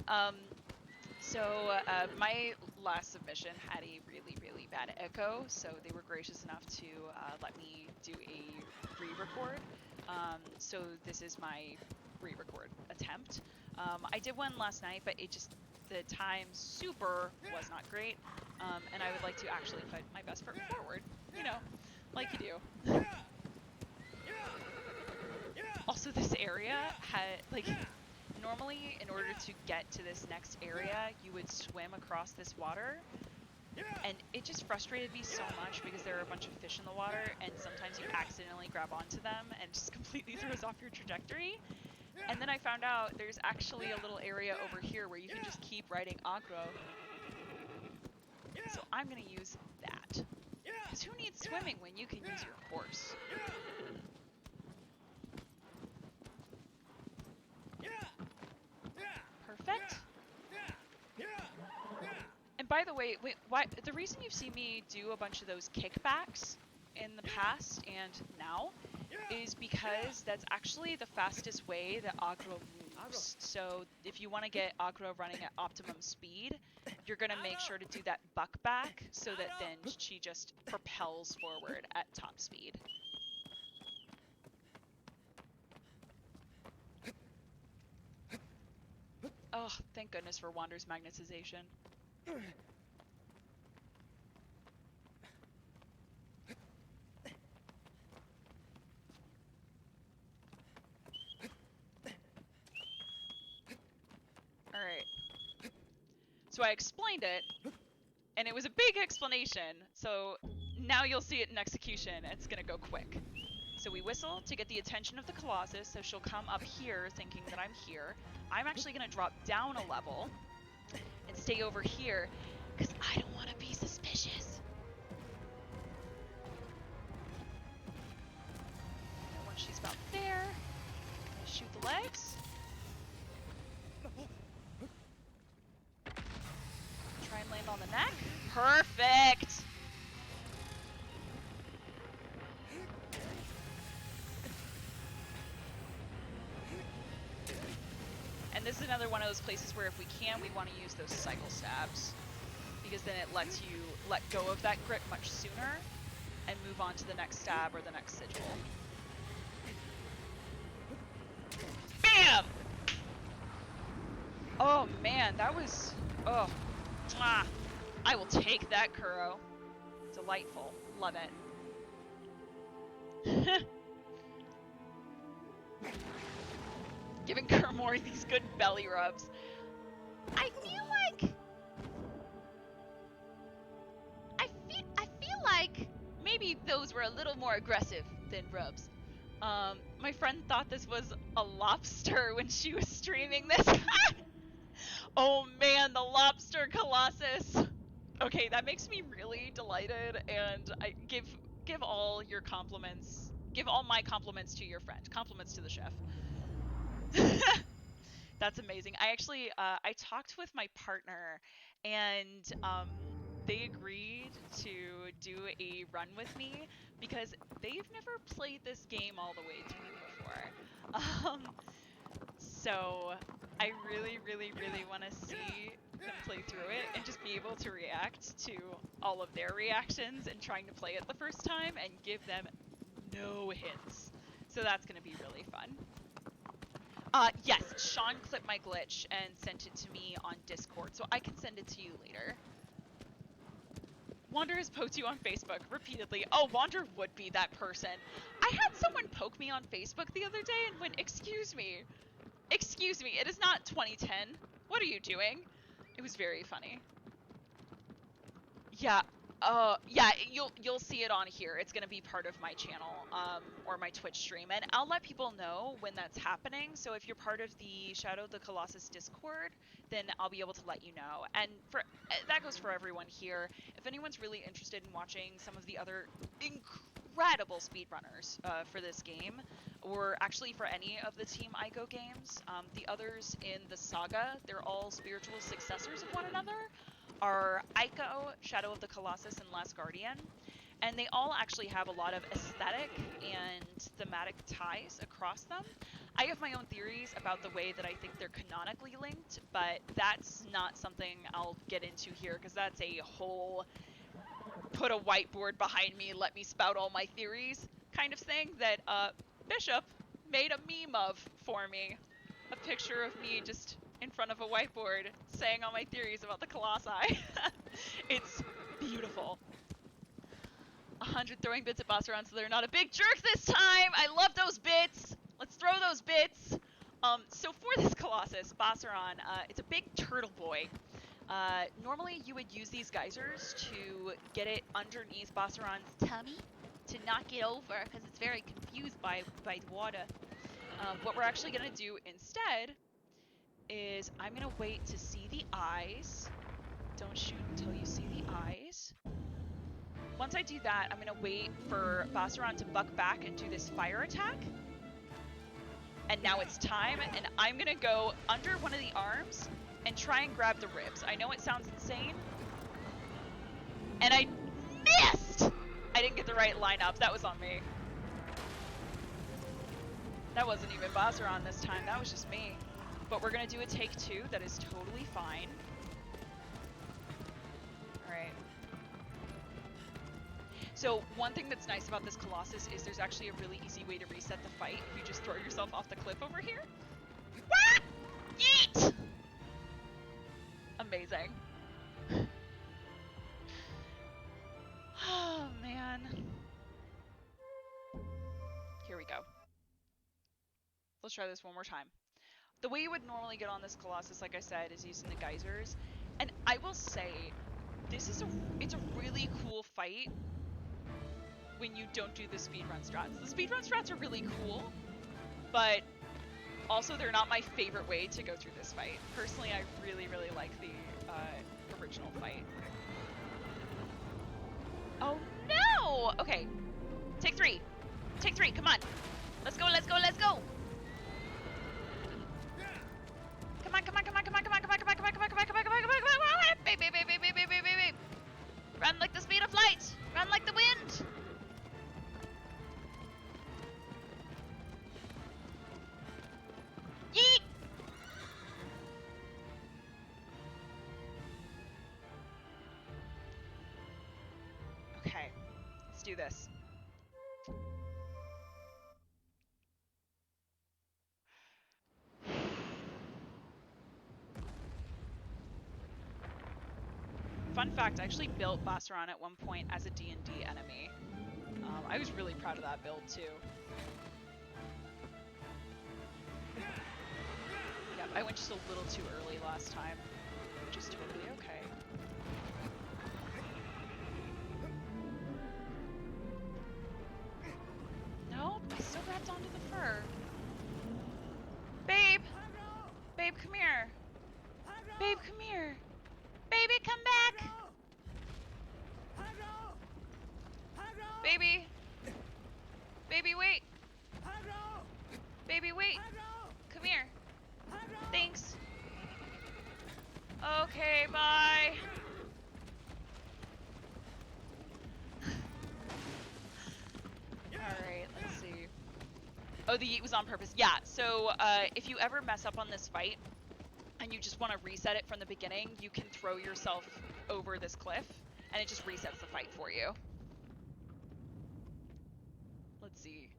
my last submission had a really, really bad echo, so they were gracious enough to let me do a re-record. So this is my re-record attempt. I did one last night, but the time super was not great, and I would like to actually put my best foot forward, you know, like you do. Also, this area had, like, normally in order to get to this next area, you would swim across this water, and it just frustrated me so much because there are a bunch of fish in the water, and sometimes you accidentally grab onto them and it just completely throws off your trajectory. And then I found out there's actually a little area over here where you can just keep riding aggro. So I'm gonna use that. Because who needs swimming when you can use your horse? Perfect. And by the way, the reason you've seen me do a bunch of those kickbacks in the past and now is because that's actually the fastest way that aggro loops. So if you want to get Akira running at optimum speed, you're going to make sure to do that buck back so that then she just propels forward at top speed. Oh, thank goodness for Wander's magnetization. Alright. So I explained it, and it was a big explanation, so now you'll see it in execution, and it's gonna go quick. So we whistle to get the attention of the Colossus, so she'll come up here thinking that I'm here. I'm actually gonna drop down a level and stay over here, because I don't want to be suspicious. And once she's about there, shoot the legs. Try and land on the neck. Perfect! And this is another one of those places where if we can, we want to use those cycle stabs. Because then it lets you let go of that grip much sooner and move on to the next stab or the next sigil. Bam! Oh man, that was... oh. Mwah. I will take that, Kuro. Delightful. Love it. Giving Kuromori these good belly rubs. I feel like maybe those were a little more aggressive than rubs. My friend thought this was a lobster when she was streaming this. Oh man, the lobster Colossus. Okay, that makes me really delighted, and I give all your compliments. Give all my compliments to your friend. Compliments to the chef. That's amazing. I actually, I talked with my partner, and they agreed to do a run with me because they've never played this game all the way through before. So I really, really, really want to see them play through it and just be able to react to all of their reactions and trying to play it the first time and give them no hints. So that's going to be really fun. Yes, Sean clipped my glitch and sent it to me on Discord, so I can send it to you later. Wander has poked you on Facebook repeatedly. Oh, Wander would be that person. I had someone poke me on Facebook the other day and went, excuse me, it is not 2010. What are you doing? It was very funny. Yeah. Yeah, you'll see it on here. It's gonna be part of my channel, or my Twitch stream, and I'll let people know when that's happening. So if you're part of the Shadow of the Colossus Discord, then I'll be able to let you know. And that goes for everyone here. If anyone's really interested in watching some of the other incredible speedrunners for this game, or actually for any of the Team Ico games, the others in the saga, they're all spiritual successors of one another, are Ico, Shadow of the Colossus, and Last Guardian, and they all actually have a lot of aesthetic and thematic ties across them. I have my own theories about the way that I think they're canonically linked, but that's not something I'll get into here, because that's a whole put a whiteboard behind me, let me spout all my theories kind of thing that Bishop made a meme of for me. A picture of me just in front of a whiteboard saying all my theories about the Colossi. It's beautiful. 100 throwing bits at Bassaran so they're not a big jerk this time! I love those bits! Let's throw those bits! So for this Colossus, Bassaran, it's a big turtle boy. Normally you would use these geysers to get it underneath Bassaran's tummy to knock it over because it's very confused by water. What we're actually going to do instead is I'm going to wait to see the eyes. Don't shoot until you see the eyes. Once I do that, I'm going to wait for Bassaran to buck back and do this fire attack. And now it's time, and I'm going to go under one of the arms and try and grab the ribs. I know it sounds insane. And I missed! I didn't get the right lineup. That was on me. That wasn't even Bassaran this time. That was just me. but we're gonna do a take 2. That is totally fine. All right. So one thing that's nice about this Colossus is there's actually a really easy way to reset the fight if you just throw yourself off the cliff over here. Wah! Yeet! Amazing. Oh, man. Here we go. Let's try this one more time. The way you would normally get on this Colossus, like I said, is using the geysers. And I will say, it's a really cool fight when you don't do the speedrun strats. The speedrun strats are really cool, but also they're not my favorite way to go through this fight. Personally, I really, really like the original fight. Oh no! Okay, take 3. Take 3, come on. Let's go, let's go, let's go! Come on, come on, come on, come on, come on, come on, come on, come on, come on, come on, come on, come on, come on, come on, baby, baby, baby, baby, baby. Run like the speed of light! Run like the wind! Yeet! Okay, let's do this. Fun fact, I actually built Bassaran at one point as a D&D enemy. I was really proud of that build too. Yep, I went just a little too early last time, which is totally okay. Nope, I still grabbed onto the fur. Babe! Babe, come here! Babe, come here! Baby, come back! Baby! Baby, wait! Baby, wait! Come here! Thanks! Okay, bye! Alright, let's see. Oh, the yeet was on purpose. Yeah, so if you ever mess up on this fight, and you just want to reset it from the beginning, you can throw yourself over this cliff, and it just resets the fight for you. Let's see.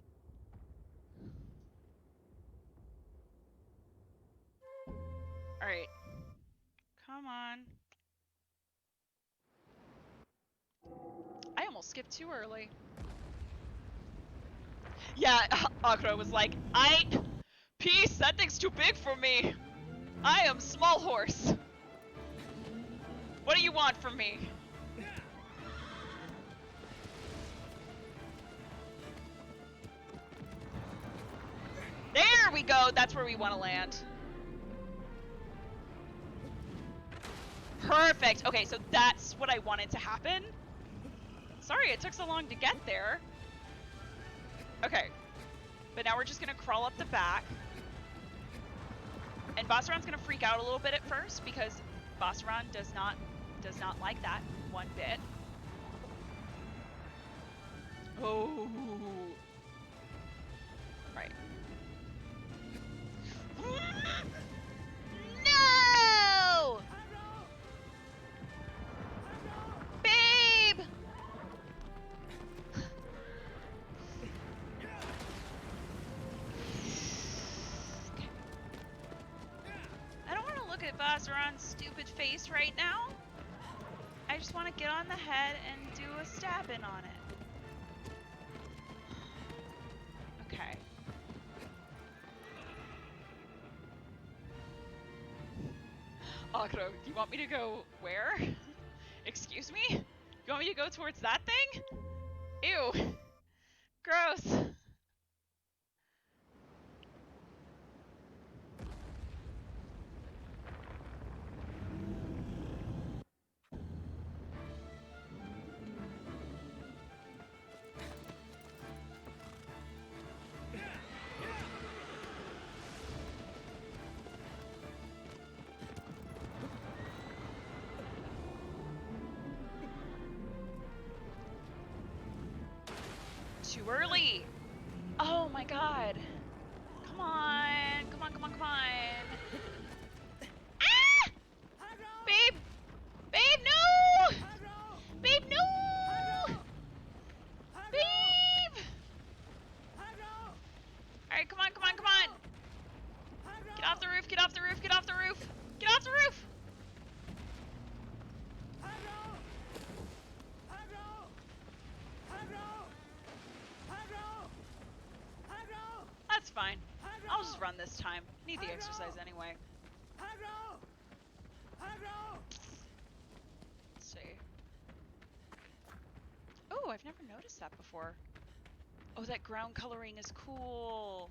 Alright. Come on. I almost skipped too early. Yeah, Akro was like, Peace, that thing's too big for me. I am small horse. What do you want from me? There we go. That's where we want to land. Perfect. Okay, so that's what I wanted to happen. Sorry it took so long to get there. Okay. But now we're just going to crawl up the back. And Bassaran's going to freak out a little bit at first because Bassaran does not like that one bit. Oh. Right. No! Babe! I don't want to look at Bassaran's stupid face right now. I just want to get on the head and do a stabbing on it. Okay. Akro, do you want me to go where? Excuse me? You want me to go towards that thing? Ew. Gross. Too early. Oh my god. Come on. Come on, come on, come on. Ah! Babe! Babe, no! Babe, no! Babe! Alright, come on, come on, come on! Get off the roof, get off the roof, get off the roof! Get off the roof! That's fine. I'll just run this time. Need the exercise anyway. Let's see. Oh, I've never noticed that before. Oh, that ground coloring is cool.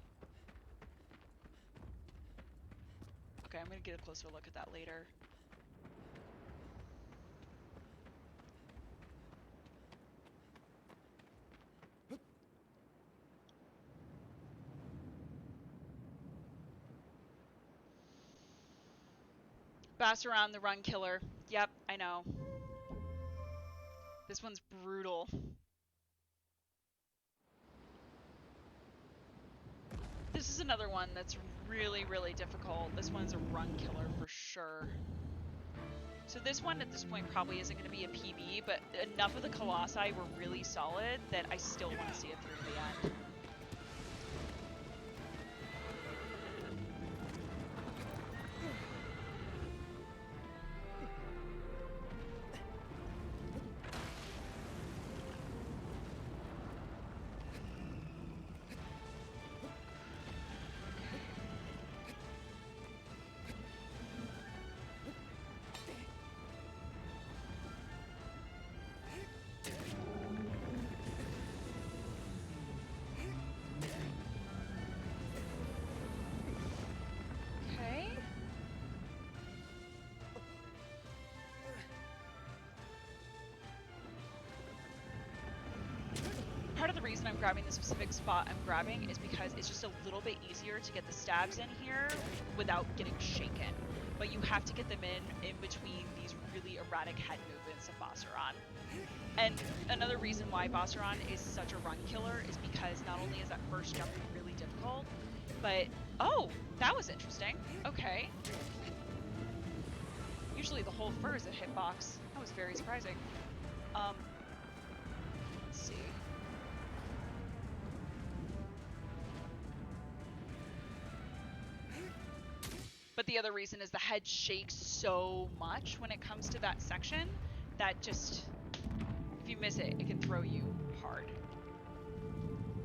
Okay, I'm gonna get a closer look at that later. Bassaran, the run killer. Yep, I know. This one's brutal. This is another one that's really, really difficult. This one's a run killer for sure. So this one at this point probably isn't going to be a PB, but enough of the Colossi were really solid that I still want to see it through to the end. Part of the reason I'm grabbing the specific spot I'm grabbing is because it's just a little bit easier to get the stabs in here without getting shaken. But you have to get them in between these really erratic head movements of Bassaran. And another reason why Bassaran is such a run killer is because not only is that first jump really difficult, but oh, that was interesting. Okay. Usually the whole fur is a hitbox. That was very surprising. Let's see. But the other reason is the head shakes so much when it comes to that section that just, if you miss it, it can throw you hard.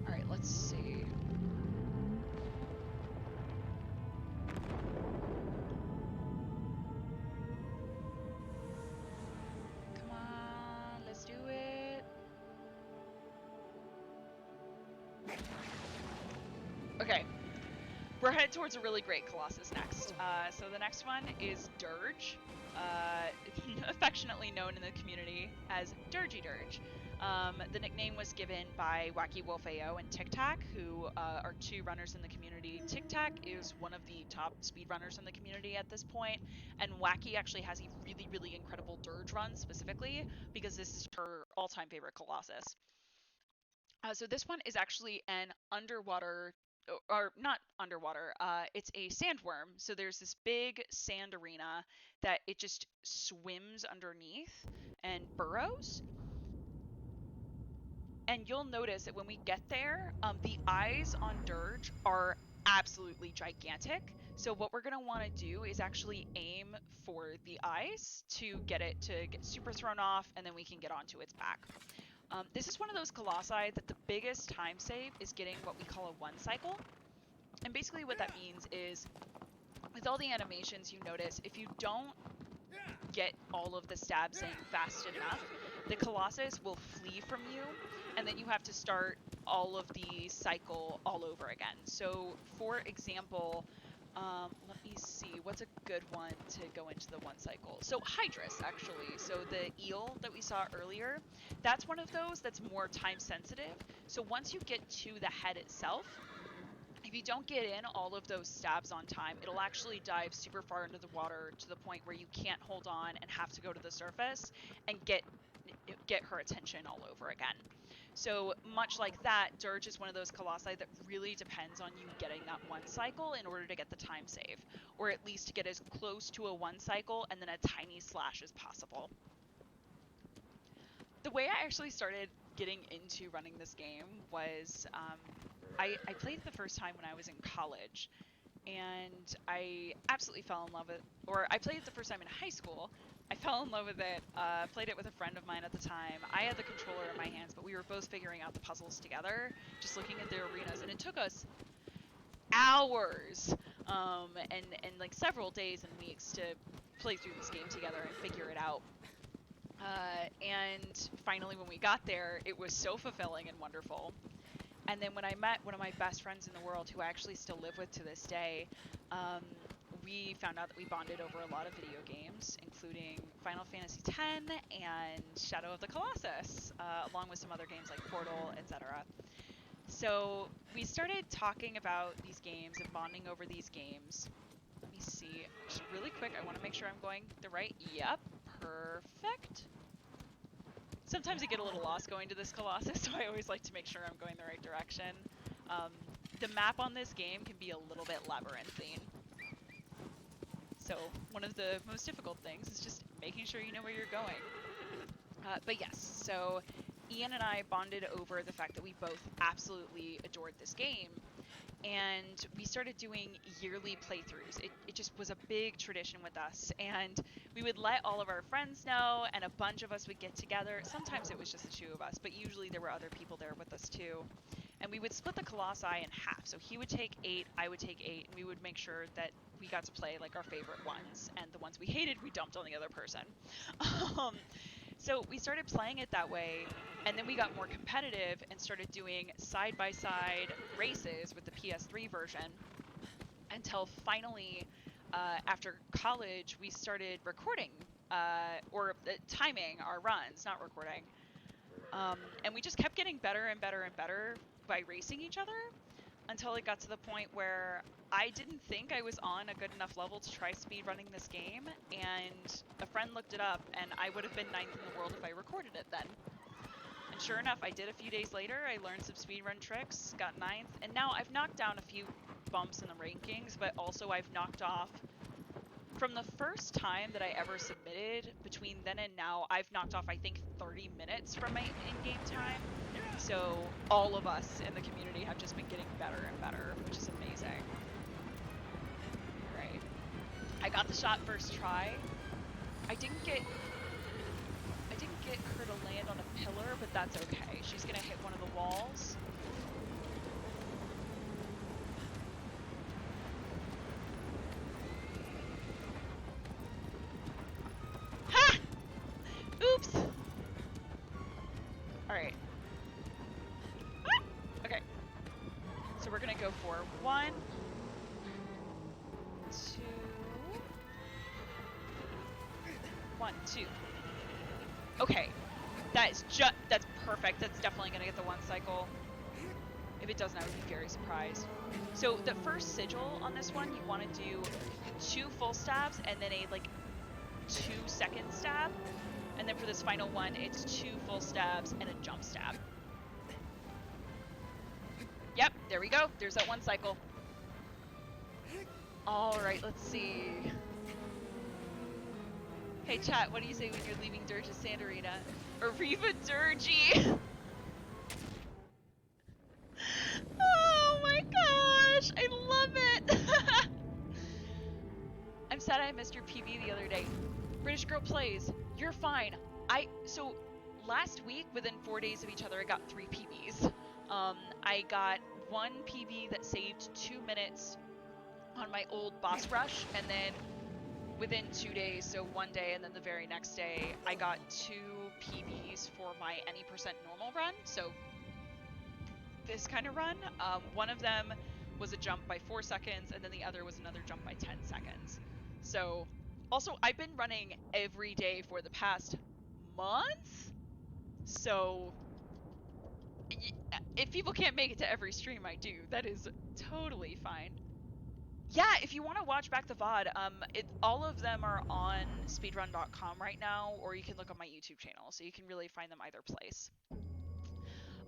Alright, let's see. Come on, let's do it. Okay. We're headed towards a really great Colossus next. So the next one is Dirge, affectionately known in the community as Dirgy Dirge. The nickname was given by Wacky Wolf AO and Tic Tac, who are two runners in the community. Tic Tac is one of the top speedrunners in the community at this point, and Wacky actually has a really, really incredible Dirge run specifically because this is her all-time favorite Colossus. So this one is actually an underwater, or not underwater, it's a sandworm. So there's this big sand arena that it just swims underneath and burrows. And you'll notice that when we get there, the eyes on Dirge are absolutely gigantic. So what we're going to want to do is actually aim for the eyes to get it to get super thrown off, and then we can get onto its back. This is one of those Colossi that the biggest time save is getting what we call a one cycle. And basically what that means is, with all the animations you notice, if you don't get all of the stabs in fast enough, the Colossus will flee from you, and then you have to start all of the cycle all over again. So, for example, let me see, what's a good one to go into the one cycle? So Hydrus, actually. So the eel that we saw earlier, that's one of those that's more time sensitive. So once you get to the head itself, if you don't get in all of those stabs on time, it'll actually dive super far into the water to the point where you can't hold on and have to go to the surface and get her attention all over again. So much like that, Dirge is one of those colossi that really depends on you getting that one cycle in order to get the time save, or at least to get as close to a one cycle and then a tiny slash as possible. The way I actually started getting into running this game was I played it the first time when I was in college, and I absolutely fell in love with, or I played it the first time in high school. I fell in love with it, played it with a friend of mine at the time. I had the controller in my hands, but we were both figuring out the puzzles together, just looking at the arenas, and it took us hours, and like several days and weeks to play through this game together and figure it out. And finally, when we got there, it was so fulfilling and wonderful. And then when I met one of my best friends in the world, who I actually still live with to this day, we found out that we bonded over a lot of video games, including Final Fantasy X and Shadow of the Colossus, along with some other games like Portal, etc. So we started talking about these games and bonding over these games. Let me see, just really quick, I want to make sure I'm going the right, yep, perfect. Sometimes I get a little lost going to this Colossus, so I always like to make sure I'm going the right direction. The map on this game can be a little bit labyrinthine. So one of the most difficult things is just making sure you know where you're going. But yes, so Ian and I bonded over the fact that we both absolutely adored this game. And we started doing yearly playthroughs. It just was a big tradition with us, and we would let all of our friends know, and a bunch of us would get together. Sometimes it was just the two of us, but usually there were other people there with us too. And we would split the colossi in half. So he would take 8, I would take 8, and we would make sure that we got to play like our favorite ones, and the ones we hated we dumped on the other person. So we started playing it that way, and then we got more competitive and started doing side-by-side races with the PS3 version, until finally, after college, we started recording, or timing our runs, not recording. And we just kept getting better and better and better by racing each other, until it got to the point where I didn't think I was on a good enough level to try speedrunning this game, and a friend looked it up, and I would have been 9th in the world if I recorded it then. And sure enough, I did a few days later. I learned some speedrun tricks, got 9th, and now I've knocked down a few bumps in the rankings, but also I've knocked off, from the first time that I ever submitted, between then and now, I've knocked off, I think, 30 minutes from my in-game time. So all of us in the community have just been getting better and better, which is amazing. Right. I got the shot first try. I didn't get her to land on a pillar, but that's okay. She's gonna hit one of the walls. Ha! Oops! Alright. Ah! Okay. So we're gonna go for 1, 2... 1, 2. Okay. That's perfect. That's definitely gonna get the one cycle. If it doesn't, I would be very surprised. So the first sigil on this one, you want to do 2 full stabs and then a like 2-second stab. And then for this final one, it's 2 full stabs and a jump stab. Yep, there we go. There's that one cycle. Alright, let's see. Hey chat, what do you say when you're leaving Dirge's Sand Arena? Arriva Dirgy! Oh my gosh, I love it! I'm sad I missed your PB the other day. British Girl Plays, you're fine. So last week, within 4 days of each other, I got 3 PBs. I got 1 PB that saved 2 minutes on my old boss rush, and then within 2 days, so 1 day and then the very next day, I got 2 PBs for my any percent normal run, so this kind of run. One of them was a jump by 4 seconds, and then the other was another jump by 10 seconds. So, also, I've been running every day for the past month, so if people can't make it to every stream I do, that is totally fine. Yeah, if you want to watch back the VOD, all of them are on speedrun.com right now, or you can look on my YouTube channel, so you can really find them either place.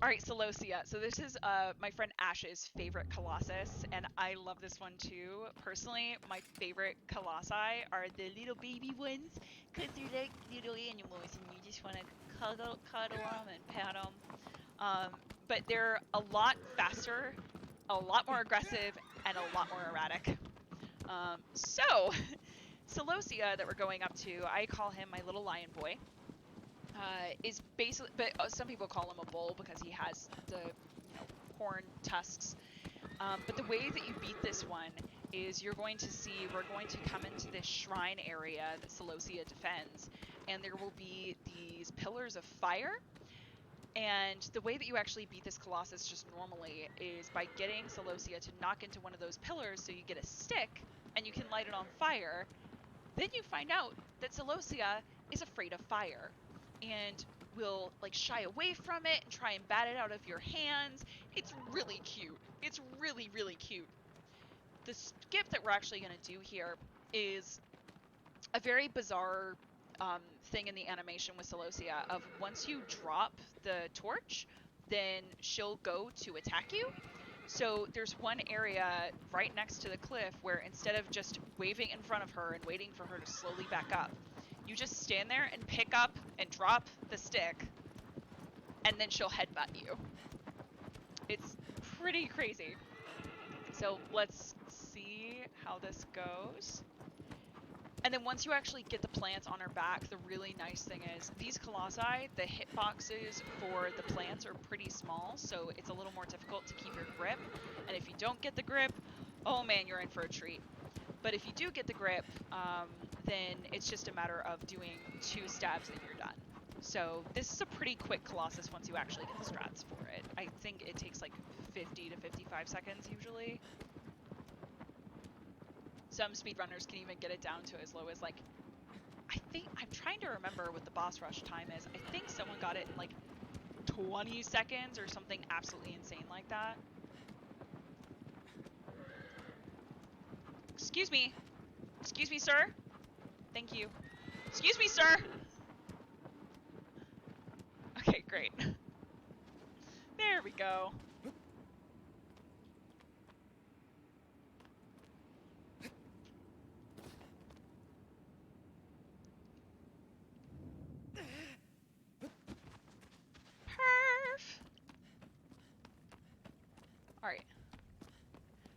All right, Celosia. So this is my friend Ash's favorite Colossus, and I love this one too. Personally, my favorite Colossi are the little baby ones, because they're like little animals, and you just want to cuddle them and pet them. But they're a lot faster, a lot more aggressive, and a lot more erratic. So, Celosia that we're going up to, I call him my little lion boy. Is basically, but some people call him a bull because he has the, horn tusks. But the way that you beat this one is you're going to see, we're going to come into this shrine area that Celosia defends, and there will be these pillars of fire. And the way that you actually beat this Colossus just normally is by getting Celosia to knock into one of those pillars, so you get a stick and you can light it on fire. Then you find out that Celosia is afraid of fire and will like shy away from it and try and bat it out of your hands. It's really cute. It's really, really cute. The skip that we're actually going to do here is a very bizarre thing in the animation with Celosia of once you drop the torch, then she'll go to attack you. So there's one area right next to the cliff where instead of just waving in front of her and waiting for her to slowly back up, you just stand there and pick up and drop the stick, and then she'll headbutt you. It's pretty crazy. So let's see how this goes. And then once you actually get the plants on her back, the really nice thing is these Colossi, the hitboxes for the plants are pretty small, so it's a little more difficult to keep your grip. And if you don't get the grip, oh man, you're in for a treat. But if you do get the grip, then it's just a matter of doing 2 stabs and you're done. So this is a pretty quick Colossus once you actually get the strats for it. I think it takes like 50 to 55 seconds usually. Some speedrunners can even get it down to as low as like, I'm trying to remember what the boss rush time is. I think someone got it in like 20 seconds or something absolutely insane like that. Excuse me. Excuse me, sir. Thank you. Excuse me, sir. Okay, great. There we go. Perf. Alright.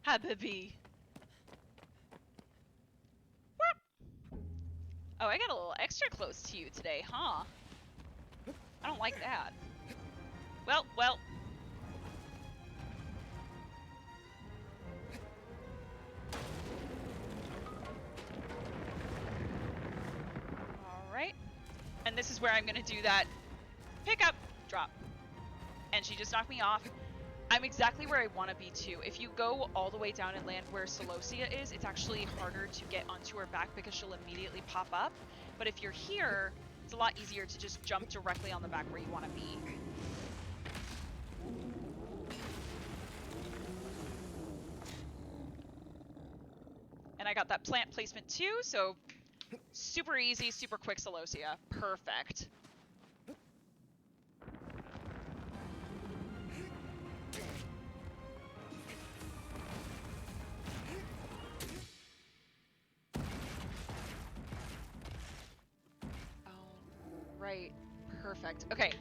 Habibi. Oh, I got a little extra close to you today, huh? I don't like that. Well. Alright. And this is where I'm gonna do that pick up, drop. And she just knocked me off. I'm exactly where I want to be too. If you go all the way down and land where Celosia is, it's actually harder to get onto her back because she'll immediately pop up. But if you're here, it's a lot easier to just jump directly on the back where you want to be. And I got that plant placement too, so super easy, super quick Celosia. Perfect. Right, perfect. Okay,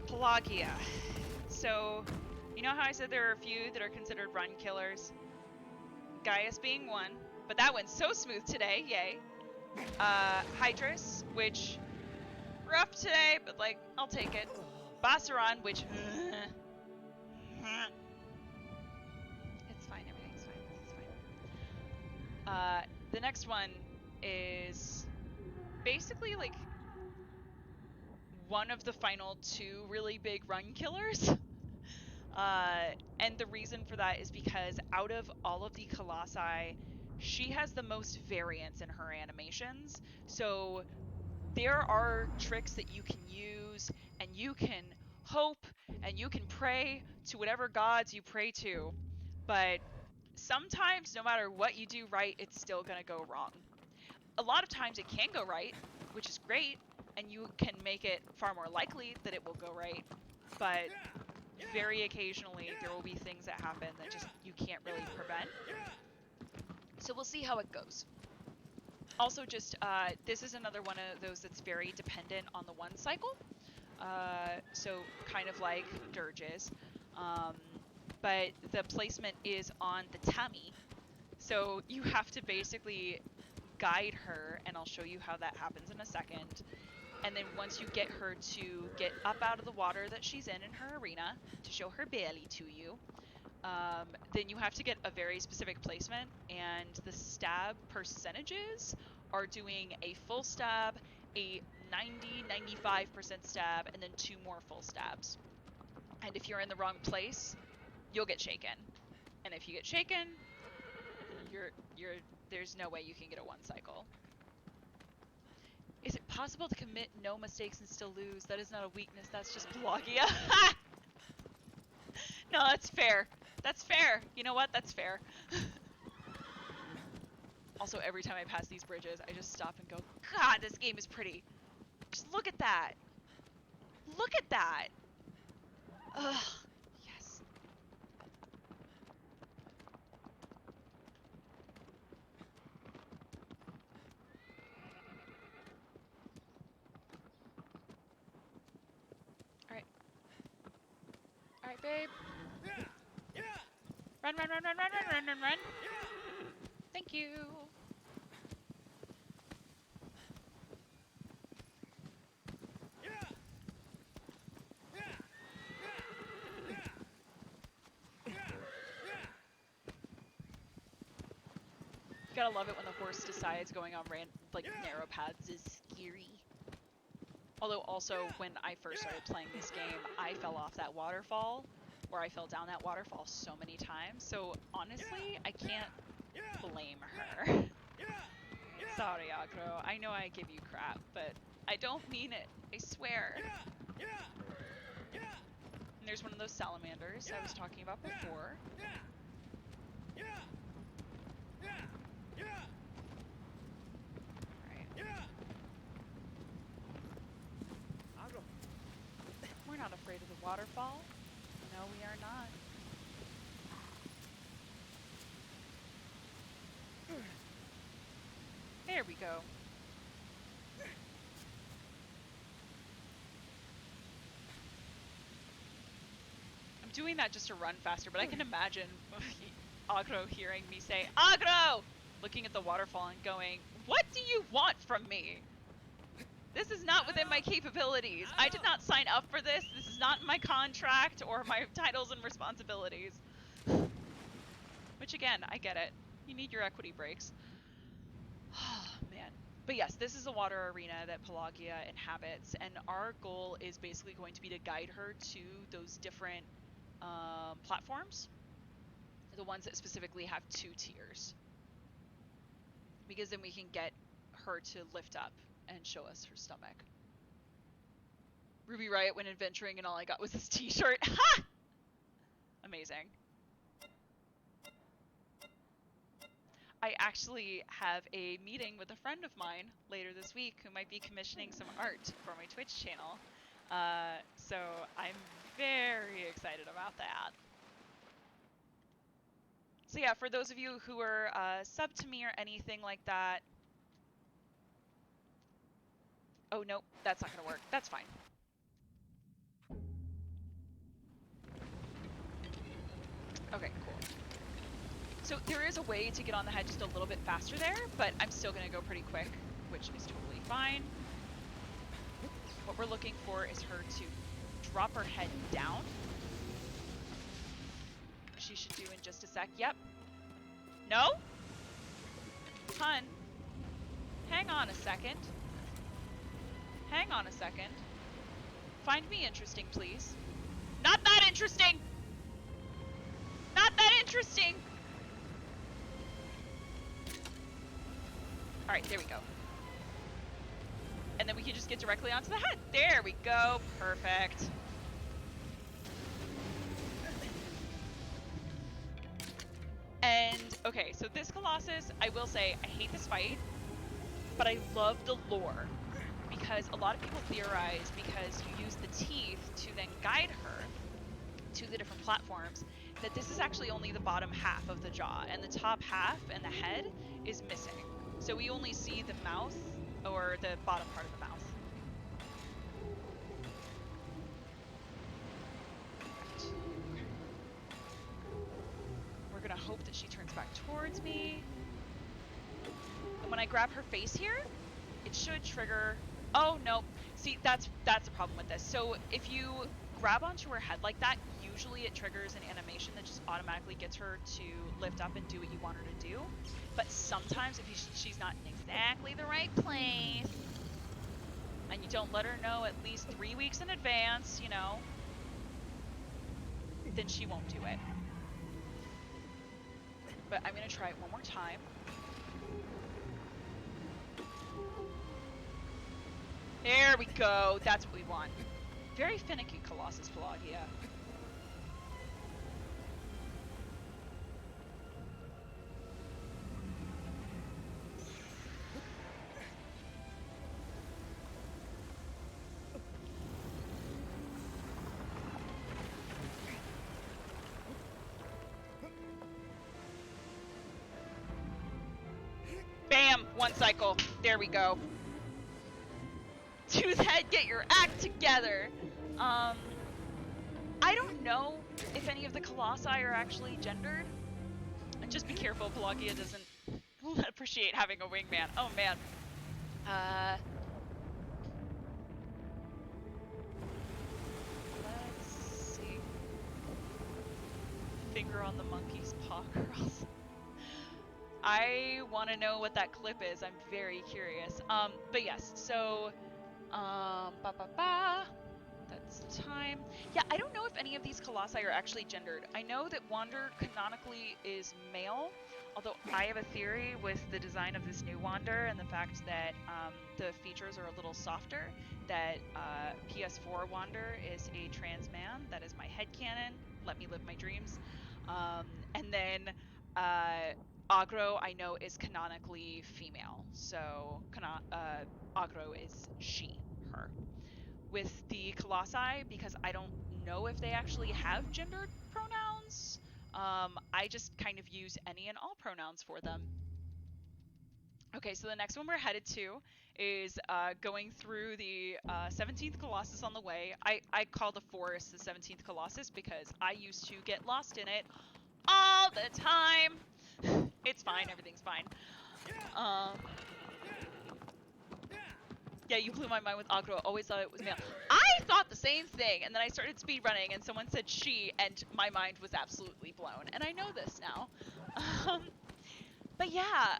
Pelagia. So, you know how I said there are a few that are considered run killers? Gaius being one, but that went so smooth today, yay. Hydrus, which, rough today, but like, I'll take it. Bassaron, which, it's fine, everything's fine, it's fine. The next one is basically like one of the final 2 really big run killers. And the reason for that is because out of all of the Colossi, she has the most variance in her animations. So there are tricks that you can use, and you can hope, and you can pray to whatever gods you pray to. But sometimes, no matter what you do right, it's still gonna go wrong. A lot of times it can go right, which is great, and you can make it far more likely that it will go right. but very occasionally there will be things that happen that just you can't really prevent. So we'll see how it goes. Also, just this is another one of those that's very dependent on the one cycle. So kind of like dirges. But the placement is on the tummy. So you have to basically guide her, and I'll show you how that happens in a second. And then once you get her to get up out of the water that she's in her arena, to show her belly to you, then you have to get a very specific placement, and the stab percentages are doing a full stab, a 90-95% stab, and then 2 more full stabs. And if you're in the wrong place, you'll get shaken. And if you get shaken, there's no way you can get a 1 cycle. Is it possible to commit no mistakes and still lose? That is not a weakness, that's just Pelagia. No, that's fair. That's fair. You know what? That's fair. Also, every time I pass these bridges, I just stop and go, God, this game is pretty. Just look at that. Look at that. Ugh. Yes. Alright. Alright, babe. Run, run, run, run, run, run, run, run, run. Thank you. You gotta love it when the horse decides going on narrow paths is scary. Although also, when I first started playing this game, I fell off that waterfall, or I fell down that waterfall so many times, so honestly, I can't blame her. Sorry, Agro, I know I give you crap, but I don't mean it, I swear. And there's one of those salamanders I was talking about before. We're not afraid of the waterfall. No, we are not. There we go. I'm doing that just to run faster, but I can imagine Agro hearing me say, Agro! Looking at the waterfall and going, what do you want from me? This is not within my capabilities. I did not sign up for this. This is not in my contract or my titles and responsibilities. Which again, I get it. You need your equity breaks. Oh, man. But yes, this is a water arena that Pelagia inhabits, and our goal is basically going to be to guide her to those different platforms. The ones that specifically have 2 tiers. Because then we can get her to lift up and show us her stomach. Ruby Riot went adventuring and all I got was this t-shirt. Ha! Amazing. I actually have a meeting with a friend of mine later this week who might be commissioning some art for my Twitch channel. So I'm very excited about that. So yeah, for those of you who are sub to me or anything like that. Oh, nope, that's not gonna work. That's fine. Okay, cool. So there is a way to get on the head just a little bit faster there, but I'm still gonna go pretty quick, which is totally fine. What we're looking for is her to drop her head down. She should do in just a sec. Yep. No? Hun. Hang on a second. Hang on a second. Find me interesting, please. Not that interesting! Not that interesting! Alright, there we go. And then we can just get directly onto the head. There we go. Perfect. And, okay, so this Colossus, I will say, I hate this fight, but I love the lore. because a lot of people theorize because you use the teeth to then guide her to the different platforms, that this is actually only the bottom half of the jaw, and the top half and the head is missing. So we only see the mouth, or the bottom part of the mouth. Right. We're gonna hope that she turns back towards me. And when I grab her face here, it should trigger... Oh, no. See, that's the problem with this. So if you grab onto her head like that, usually it triggers an animation that just automatically gets her to lift up and do what you want her to do. But sometimes if she's not in exactly the right place, and you don't let her know at least 3 weeks in advance, you know, then she won't do it. But I'm going to try it one more time. There we go. That's what we want. Very finicky, Colossus Pelagia. Bam! One cycle. There we go. Toothhead, get your act together. I don't know if any of the colossi are actually gendered. And just be careful, Pelagia doesn't appreciate having a wingman. Oh man. Let's see. Finger on the monkey's paw curls. I want to know what that clip is. I'm very curious. But yes, so that's time. Yeah, I don't know if any of these colossi are actually gendered. I know that Wander canonically is male, although I have a theory with the design of this new Wander and the fact that the features are a little softer, that PS4 Wander is a trans man. That is my headcanon. Let me live my dreams. And then Agro, I know, is canonically female. So Agro is she, her. With the colossi, because I don't know if they actually have gendered pronouns, I just kind of use any and all pronouns for them. Okay, so the next one we're headed to is going through the 17th Colossus on the way. I call the forest the 17th Colossus because I used to get lost in it all the time. It's fine, everything's fine. Yeah, you blew my mind with Agro. Always thought it was male. I thought the same thing, and then I started speedrunning, and someone said she, and my mind was absolutely blown. And I know this now. But yeah,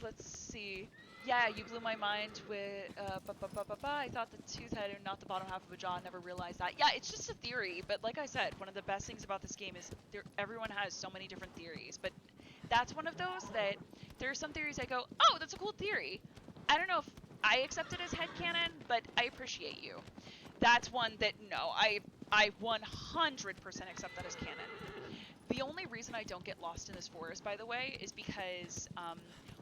let's see. Yeah, you blew my mind with, I thought the tooth head and not the bottom half of a jaw. Never realized that. Yeah, it's just a theory, but like I said, one of the best things about this game is everyone has so many different theories. But that's one of those that there are some theories I go, oh, that's a cool theory. I don't know if I accept it as headcanon, but I appreciate you. That's one that, no, I 100% accept that as canon. The only reason I don't get lost in this forest, by the way, is because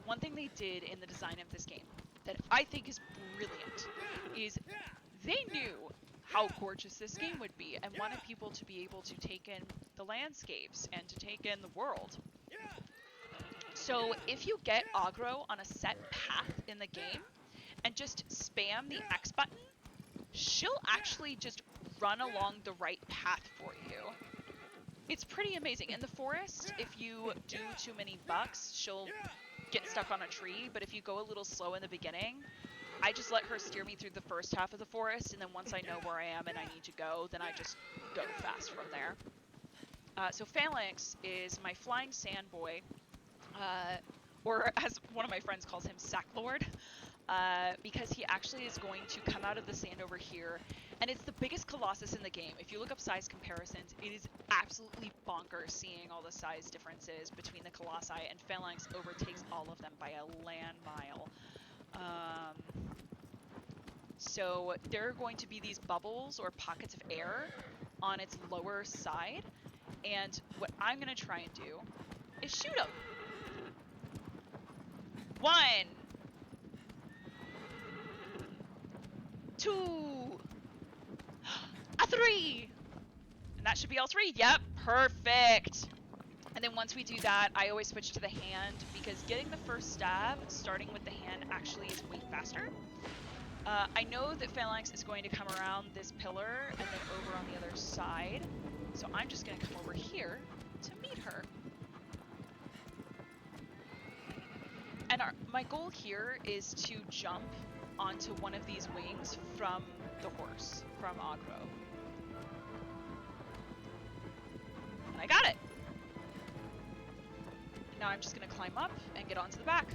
one thing they did in the design of this game that I think is brilliant is they knew how gorgeous this game would be and wanted people to be able to take in the landscapes and to take in the world. So if you get Agro on a set path in the game and just spam the X button, she'll actually just run along the right path for you. It's pretty amazing. In the forest, if you do too many bucks, she'll get stuck on a tree, but if you go a little slow in the beginning, I just let her steer me through the first half of the forest, and then once I know where I am and I need to go, then I just go fast from there. So Phalanx is my flying sand boy, or as one of my friends calls him, Sack Lord, because he actually is going to come out of the sand over here, and it's the biggest Colossus in the game. If you look up size comparisons, it is absolutely bonkers seeing all the size differences between the Colossi, and Phalanx overtakes all of them by a land mile. So there are going to be these bubbles or pockets of air on its lower side, and what I'm going to try and do is shoot them. 1, 2, a 3, and that should be all 3. Yep, perfect. And then once we do that, I always switch to the hand because getting the first stab, starting with the hand, actually is way faster. I know that Phalanx is going to come around this pillar and then over on the other side, so I'm just going to come over here to meet her. And my goal here is to jump onto one of these wings from the horse, from Agro. And I got it! Now I'm just gonna climb up and get onto the back.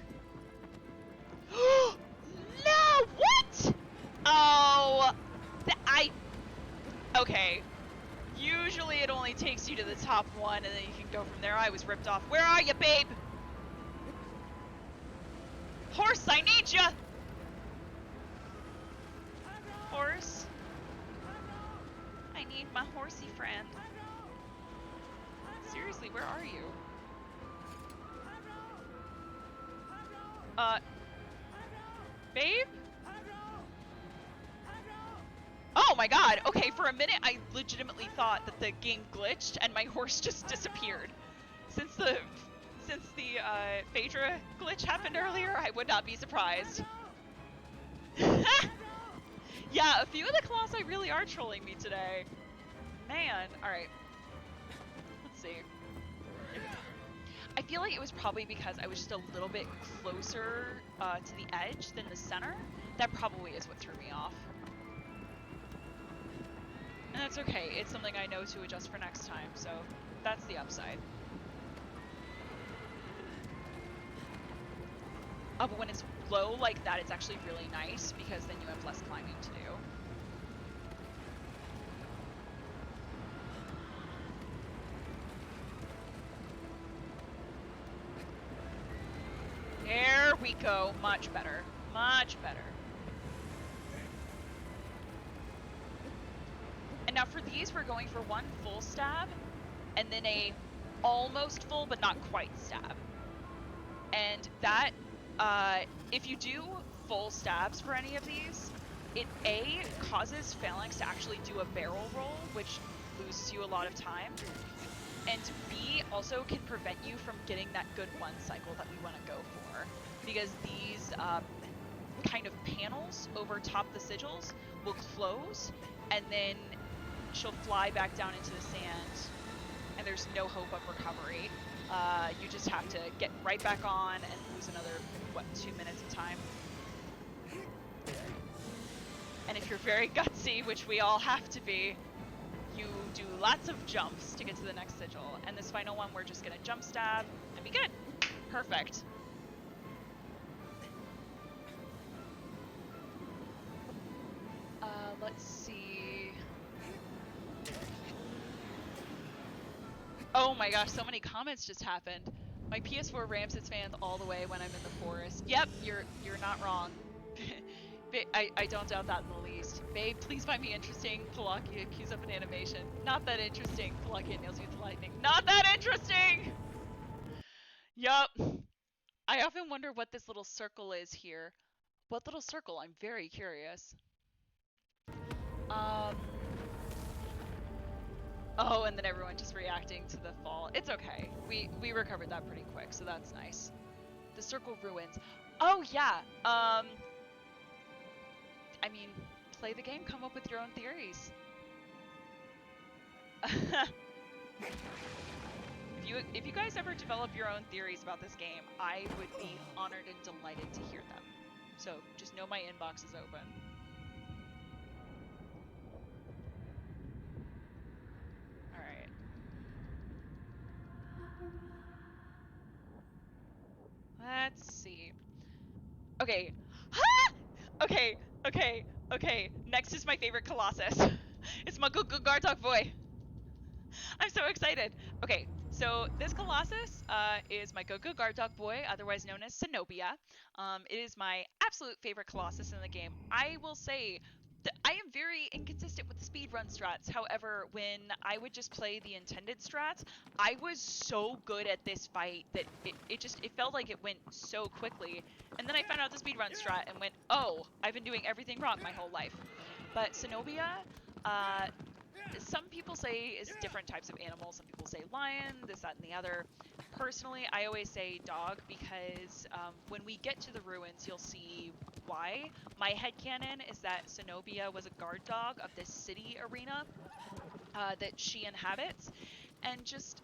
No! What? Oh! Okay. Usually it only takes you to the top one and then you can go from there. I was ripped off. Where are you, babe? Horse, I need ya! Horse? I need my horsey friend. Seriously, where are you? Babe? Oh my god, okay, for a minute I legitimately thought that the game glitched and my horse just disappeared. Since the Phaedra glitch happened earlier, I would not be surprised. Yeah, a few of the Colossi really are trolling me today. Man, alright. Let's see. I feel like it was probably because I was just a little bit closer to the edge than the center. That probably is what threw me off. And that's okay, it's something I know to adjust for next time, so that's the upside. But when it's low like that, it's actually really nice because then you have less climbing to do. There we go. Much better. Much better. And now for these, we're going for one full stab, and then a almost full but not quite stab. And that, if you do full stabs for any of these, it A, causes Phalanx to actually do a barrel roll, which loses you a lot of time. And B, also can prevent you from getting that good one cycle that we want to go for. Because these kind of panels over top the sigils will close, and then she'll fly back down into the sand, and there's no hope of recovery. You just have to get right back on and lose another, what, 2 minutes of time. And if you're very gutsy, which we all have to be, you do lots of jumps to get to the next sigil. And this final one, we're just gonna jump stab and be good. Perfect. Let's see. Oh my gosh, so many comments just happened. My PS4 ramps its fans all the way when I'm in the forest. Yep, you're not wrong. I don't doubt that in the least. Babe, please find me interesting. Palakia cues up an animation. Not that interesting. Palakia nails you with lightning. Not that interesting! Yup. I often wonder what this little circle is here. What little circle? I'm very curious. Oh, and then everyone just reacting to the fall. It's okay. We recovered that pretty quick, so that's nice. The circle ruins. Oh, yeah. I mean, play the game, come up with your own theories. If you guys ever develop your own theories about this game, I would be honored and delighted to hear them. So, just know my inbox is open. Alright. Let's see. Okay. Ah! Okay. Next is my favorite Colossus. It's my Gartok boy. I'm so excited. Okay, so this Colossus is my Gartok boy, otherwise known as Zenobia. It is my absolute favorite Colossus in the game. I will say I am very inconsistent with the speedrun strats. However, when I would just play the intended strats, I was so good at this fight that it felt like it went so quickly. And then I found out the speedrun strat and went, oh, I've been doing everything wrong my whole life. But Zenobia, some people say is different types of animals. Some people say lion, this, that, and the other. Personally, I always say dog because when we get to the ruins, you'll see why. My headcanon is that Zenobia was a guard dog of this city arena that she inhabits, and just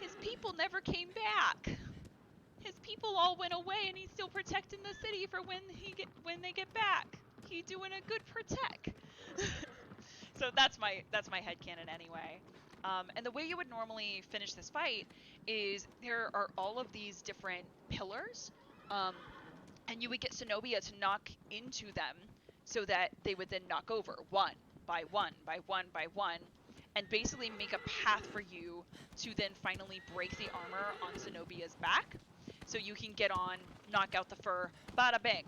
his people never came back. His people all went away, and he's still protecting the city for when they get back. He doing a good protect. So that's my headcanon anyway. And the way you would normally finish this fight is there are all of these different pillars, and you would get Zenobia to knock into them so that they would then knock over one by one by one by one, and basically make a path for you to then finally break the armor on Zenobia's back, so you can get on, knock out the fur, bada bang.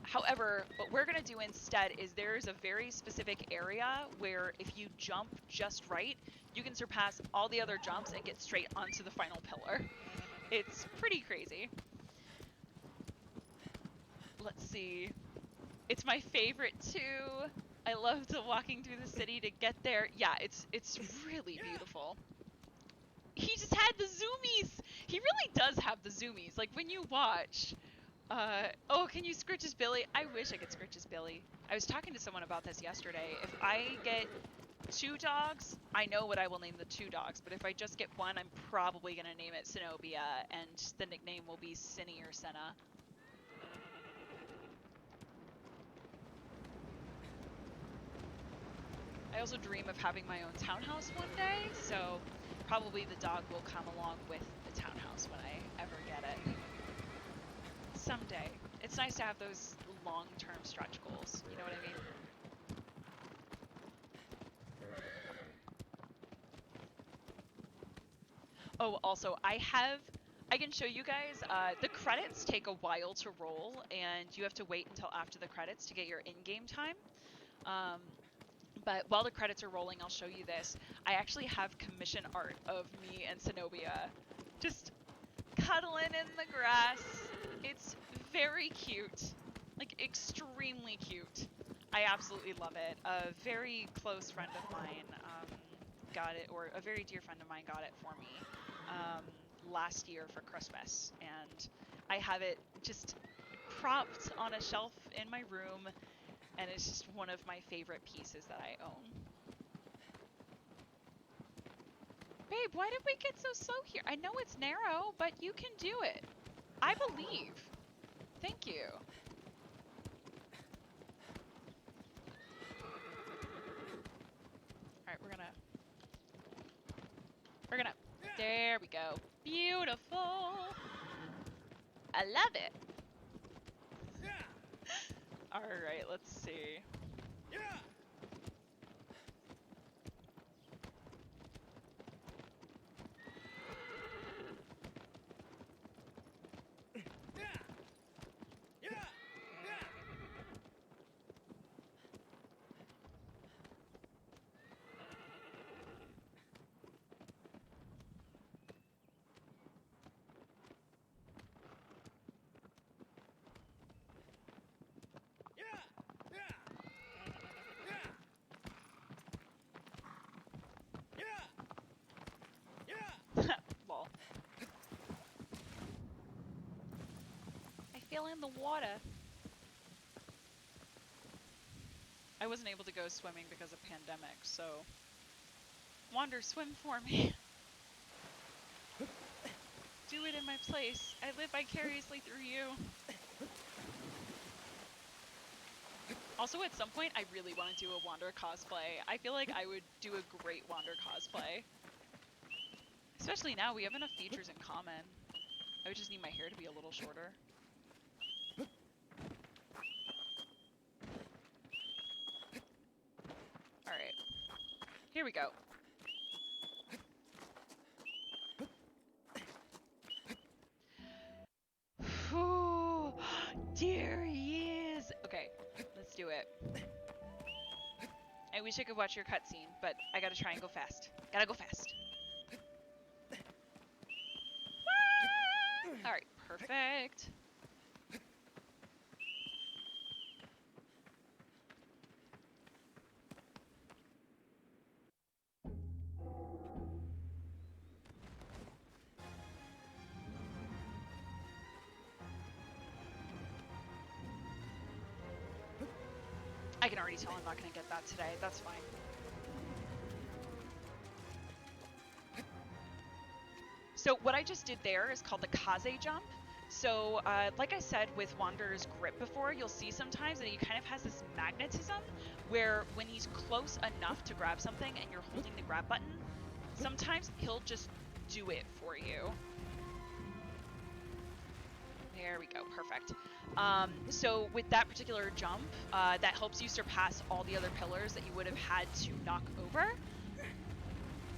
However, what we're going to do instead is there's a very specific area where if you jump just right, you can surpass all the other jumps and get straight onto the final pillar. It's pretty crazy. Let's see. It's my favorite too. I love walking through the city to get there. Yeah, it's really beautiful. He just had the zoomies! He really does have the zoomies. Like, when you watch... oh, can you scritch his Billy? I wish I could scritch his Billy. I was talking to someone about this yesterday. If I get 2 dogs, I know what I will name the 2 dogs, but if I just get one, I'm probably going to name it Zenobia, and the nickname will be Cinny or Senna. I also dream of having my own townhouse one day, so probably the dog will come along with the townhouse when I ever get it. Someday. It's nice to have those long-term stretch goals, you know what I mean? Oh, also, I can show you guys, the credits take a while to roll, and you have to wait until after the credits to get your in-game time. But while the credits are rolling, I'll show you this. I actually have commission art of me and Zenobia just cuddling in the grass. It's very cute, like extremely cute. I absolutely love it. A very close friend of mine got it, or a very dear friend of mine got it for me last year for Christmas, and I have it just propped on a shelf in my room, and it's just one of my favorite pieces that I own. Babe, why did we get so slow here? I know it's narrow, but you can do it. I believe. Thank you. Alright, we're gonna... There we go. Beautiful. I love it. Alright, let's see. Lol. I fell in the water. I wasn't able to go swimming because of pandemic, so... Wander, swim for me. Do it in my place. I live vicariously through you. Also, at some point, I really want to do a Wander cosplay. I feel like I would do a great Wander cosplay. Especially now, we have enough features in common. I would just need my hair to be a little shorter. Alright. Here we go. Whew. Dear you. Do it. I wish I could watch your cutscene, but I gotta try and go fast. Gotta go fast. Alright, perfect. I can already tell I'm not gonna get that today. That's fine. So what I just did there is called the Kaze jump. So like I said with Wanderer's grip before, you'll see sometimes that he kind of has this magnetism where when he's close enough to grab something and you're holding the grab button, sometimes he'll just do it for you. There we go, perfect. So with that particular jump, that helps you surpass all the other pillars that you would have had to knock over.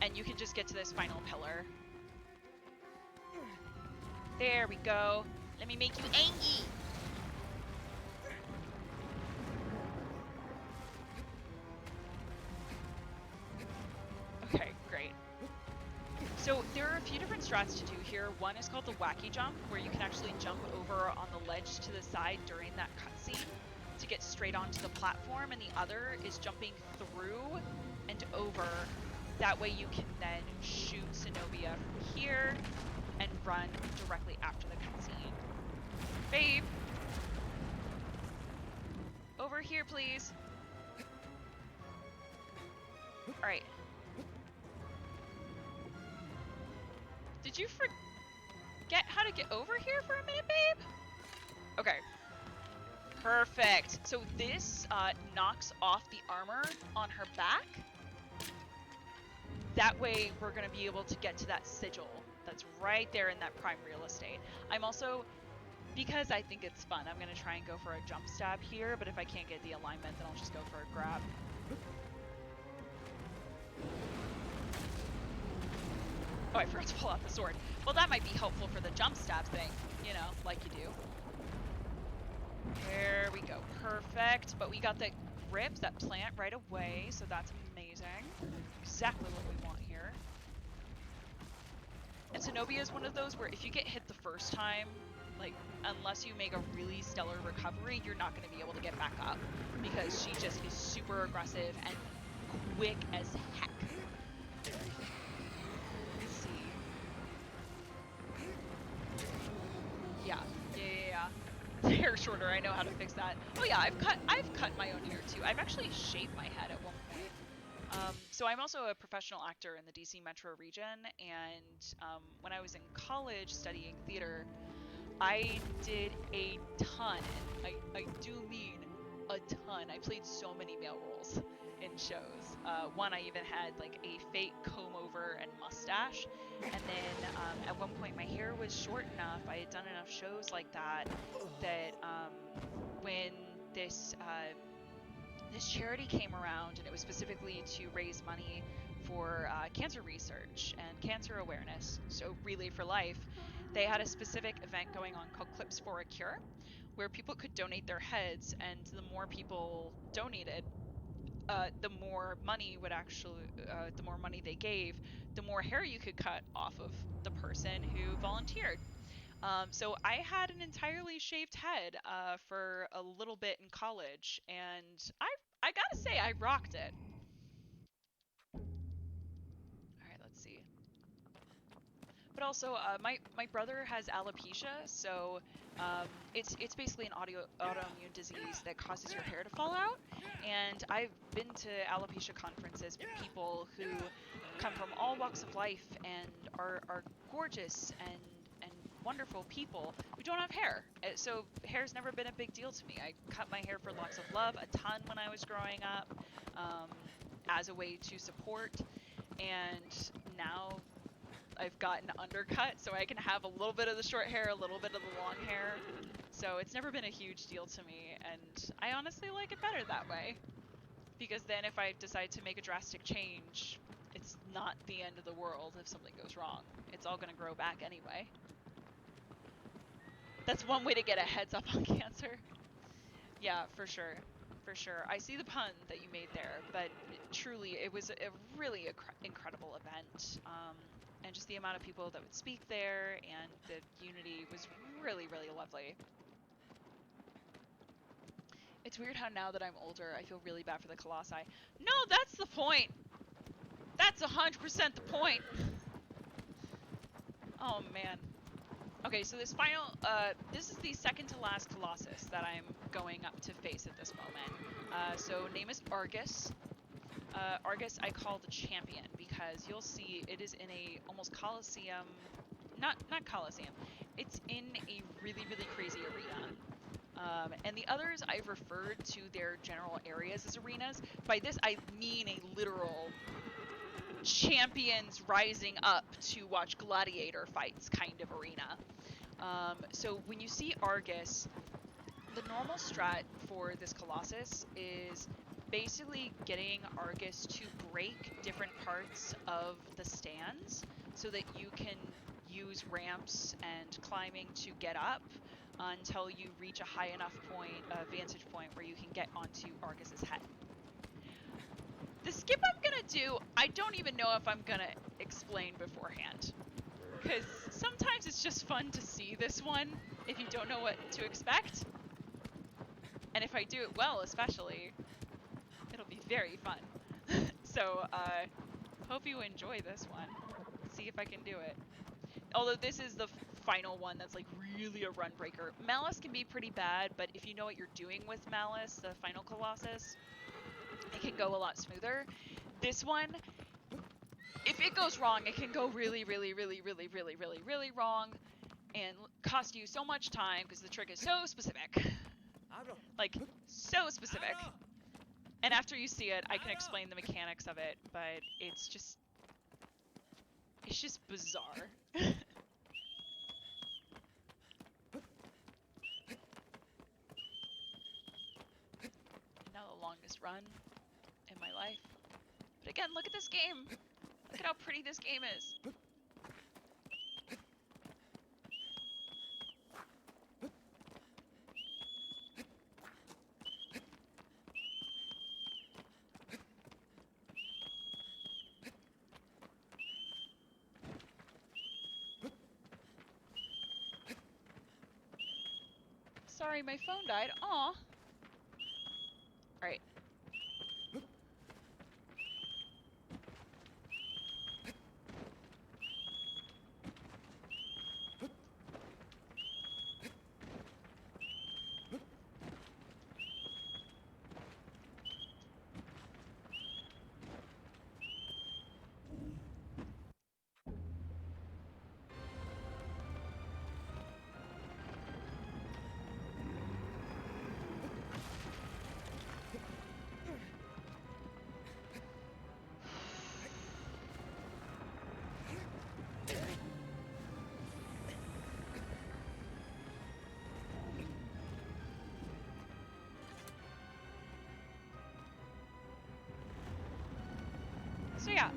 And you can just get to this final pillar. There we go. Let me make you angry. Okay, great. So there are a few different strats to do here. One is called the wacky jump, where you can actually jump over on the ledge to the side during that cutscene to get straight onto the platform, and the other is jumping through and over. That way you can then shoot Zenobia from here and run directly after the cutscene. Babe! Over here, please. Alright. Did you forget how to get over here for a minute, babe? Okay. Perfect. So this knocks off the armor on her back. That way we're going to be able to get to that sigil that's right there in that prime real estate. I'm also, because I think it's fun, I'm going to try and go for a jump stab here, but if I can't get the alignment, then I'll just go for a grab. Oh, I forgot to pull out the sword. Well, that might be helpful for the jump stab thing, you know, like you do. There we go, perfect. But we got the grip, that plant right away, so that's amazing. Exactly what we want here. And Zenobia is one of those where if you get hit the first time, like, unless you make a really stellar recovery, you're not going to be able to get back up, because she just is super aggressive and quick as heck. Let's see. Yeah. Hair shorter, I know how to fix that. Oh yeah, I've cut my own hair too. I've actually shaved my head at one point. So I'm also a professional actor in the DC metro region, and when I was in college studying theater, I did a ton, I do mean a ton. I played so many male roles in shows. One, I even had like a fake comb over and mustache, and then at one point my hair was short enough, I had done enough shows like that, that when this charity came around, and it was specifically to raise money for cancer research and cancer awareness, so Relay for Life, they had a specific event going on called Clips for a Cure, where people could donate their heads, and the more people donated, the more money would actually, the more money they gave, the more hair you could cut off of the person who volunteered. So I had an entirely shaved head for a little bit in college, and I gotta say I rocked it. All right, let's see. But also, my brother has alopecia, so it's basically an autoimmune disease that causes your hair to fall out. And I've been to alopecia conferences with people who come from all walks of life and are gorgeous and wonderful people who don't have hair. So hair's never been a big deal to me. I cut my hair for lots of love a ton when I was growing up, as a way to support, and now I've gotten undercut, so I can have a little bit of the short hair, a little bit of the long hair. So it's never been a huge deal to me, and I honestly like it better that way. Because then if I decide to make a drastic change, it's not the end of the world if something goes wrong. It's all gonna grow back anyway. That's one way to get a heads up on cancer. Yeah, for sure. for sure. I see the pun that you made there, but truly, it was a really incredible event. And just the amount of people that would speak there and the unity was really, really lovely. It's weird how now that I'm older, I feel really bad for the Colossi. No, that's the point! That's 100% the point! Oh, man. Okay, so this this is the second to last Colossus that I'm going up to face at this moment. So name is Argus. Argus I call the champion because you'll see it is in a almost Colosseum, not Colosseum, it's in a really, really crazy arena. And the others I've referred to their general areas as arenas. By this I mean a literal champions rising up to watch gladiator fights kind of arena. So when you see Argus, the normal strat for this Colossus is basically getting Argus to break different parts of the stands so that you can use ramps and climbing to get up until you reach a high enough point, vantage point, where you can get onto Argus's head. The skip I'm gonna do, I don't even know if I'm gonna explain beforehand, because sometimes it's just fun to see this one if you don't know what to expect. And if I do it well, especially, it'll be very fun. So, hope you enjoy this one. See if I can do it. Although this is the final one that's like really a run breaker. Malice can be pretty bad, but if you know what you're doing with Malice, the final Colossus, it can go a lot smoother. This one, if it goes wrong, it can go really, really, really, really, really, really, really wrong and cost you so much time because the trick is so specific. Like, so specific. And after you see it, I can explain the mechanics of it, but it's just bizarre. Now the longest run in my life. But again, look at this game. Look at how pretty this game is. Sorry, my phone died. Aw. Alright. So yeah,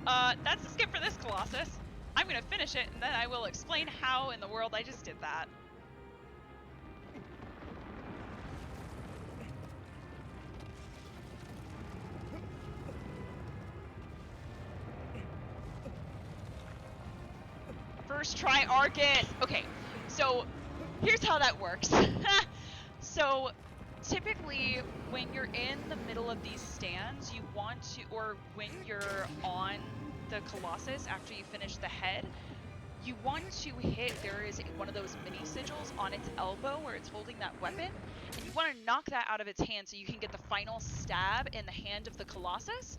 that's the skip for this Colossus. I'm gonna finish it, and then I will explain how in the world I just did that. First try Argus! Okay, so here's how that works. So typically when you're in the middle of these stands, you want to, or when you're on the Colossus after you finish the head, you want to hit, there is one of those mini sigils on its elbow where it's holding that weapon, and you want to knock that out of its hand so you can get the final stab in the hand of the Colossus.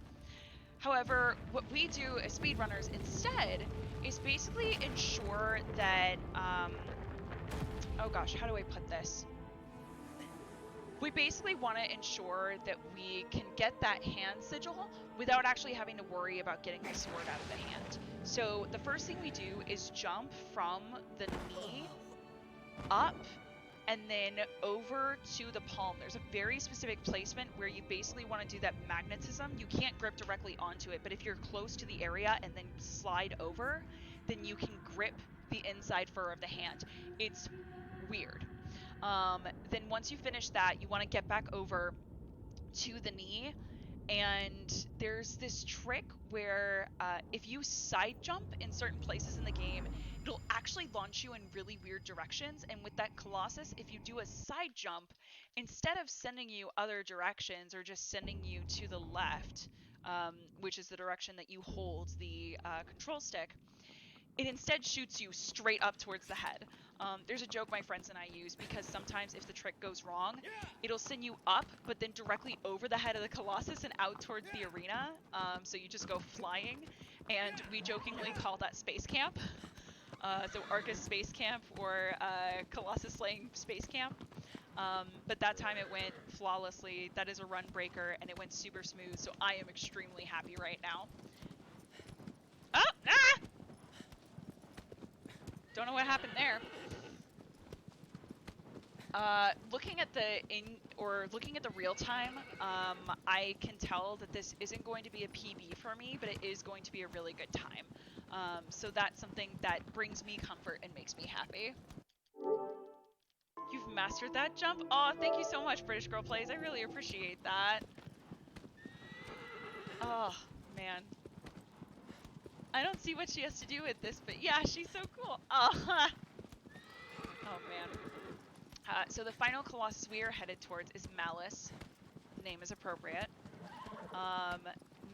However, what we do as speedrunners instead is basically ensure that, oh gosh, how do I put this? We basically want to ensure that we can get that hand sigil without actually having to worry about getting the sword out of the hand. So the first thing we do is jump from the knee up and then over to the palm. There's a very specific placement where you basically want to do that magnetism. You can't grip directly onto it, but if you're close to the area and then slide over, then you can grip the inside fur of the hand. It's weird. Then once you finish that, you want to get back over to the knee. And there's this trick where if you side jump in certain places in the game, it'll actually launch you in really weird directions. And with that Colossus, if you do a side jump, instead of sending you other directions or just sending you to the left, which is the direction that you hold the control stick, it instead shoots you straight up towards the head. There's a joke my friends and I use because sometimes if the trick goes wrong, it'll send you up, but then directly over the head of the Colossus and out towards the arena. So you just go flying, and we jokingly call that Space Camp. So Arcus Space Camp or Colossus Slaying Space Camp. But that time it went flawlessly. That is a run breaker, and it went super smooth, so I am extremely happy right now. Oh! Ah! Don't know what happened there. Looking at the real time, I can tell that this isn't going to be a PB for me, but it is going to be a really good time. So that's something that brings me comfort and makes me happy. You've mastered that jump? Oh, thank you so much, British Girl Plays. I really appreciate that. Oh, man. I don't see what she has to do with this, but yeah, she's so cool. Oh, oh man. So the final Colossus we are headed towards is Malice. The name is appropriate.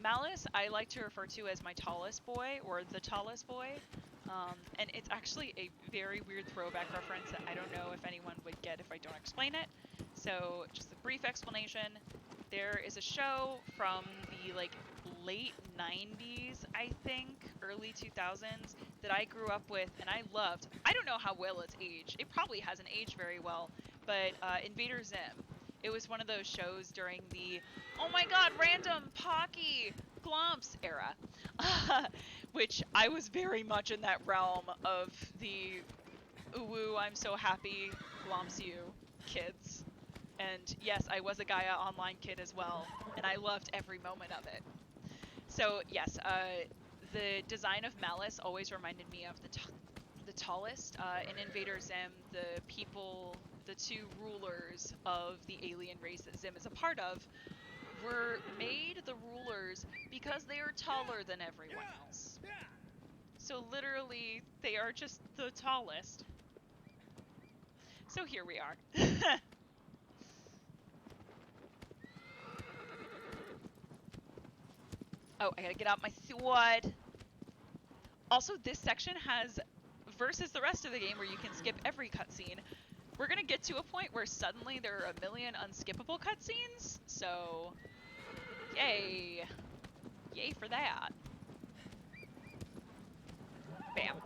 Malice I like to refer to as my tallest boy, or the tallest boy. And it's actually a very weird throwback reference that I don't know if anyone would get if I don't explain it. So just a brief explanation. There is a show from the late 90s, I think, early 2000s, that I grew up with and I loved. I don't know how well it's aged. It probably hasn't aged very well, but Invader Zim. It was one of those shows during the, oh my god, random Pocky Glomps era, which I was very much in that realm of the, ooh, I'm so happy, Glomps you, kids. And yes, I was a Gaia Online kid as well, and I loved every moment of it. So yes, the design of Malice always reminded me of the tallest. In Invader Zim, the people, the two rulers of the alien race that Zim is a part of, were made the rulers because they are taller than everyone else. So literally, they are just the tallest. So here we are. Oh, I gotta get out my sword. Also, this section has, versus the rest of the game where you can skip every cutscene, we're gonna get to a point where suddenly there are a million unskippable cutscenes, so yay. Yay for that. Bam.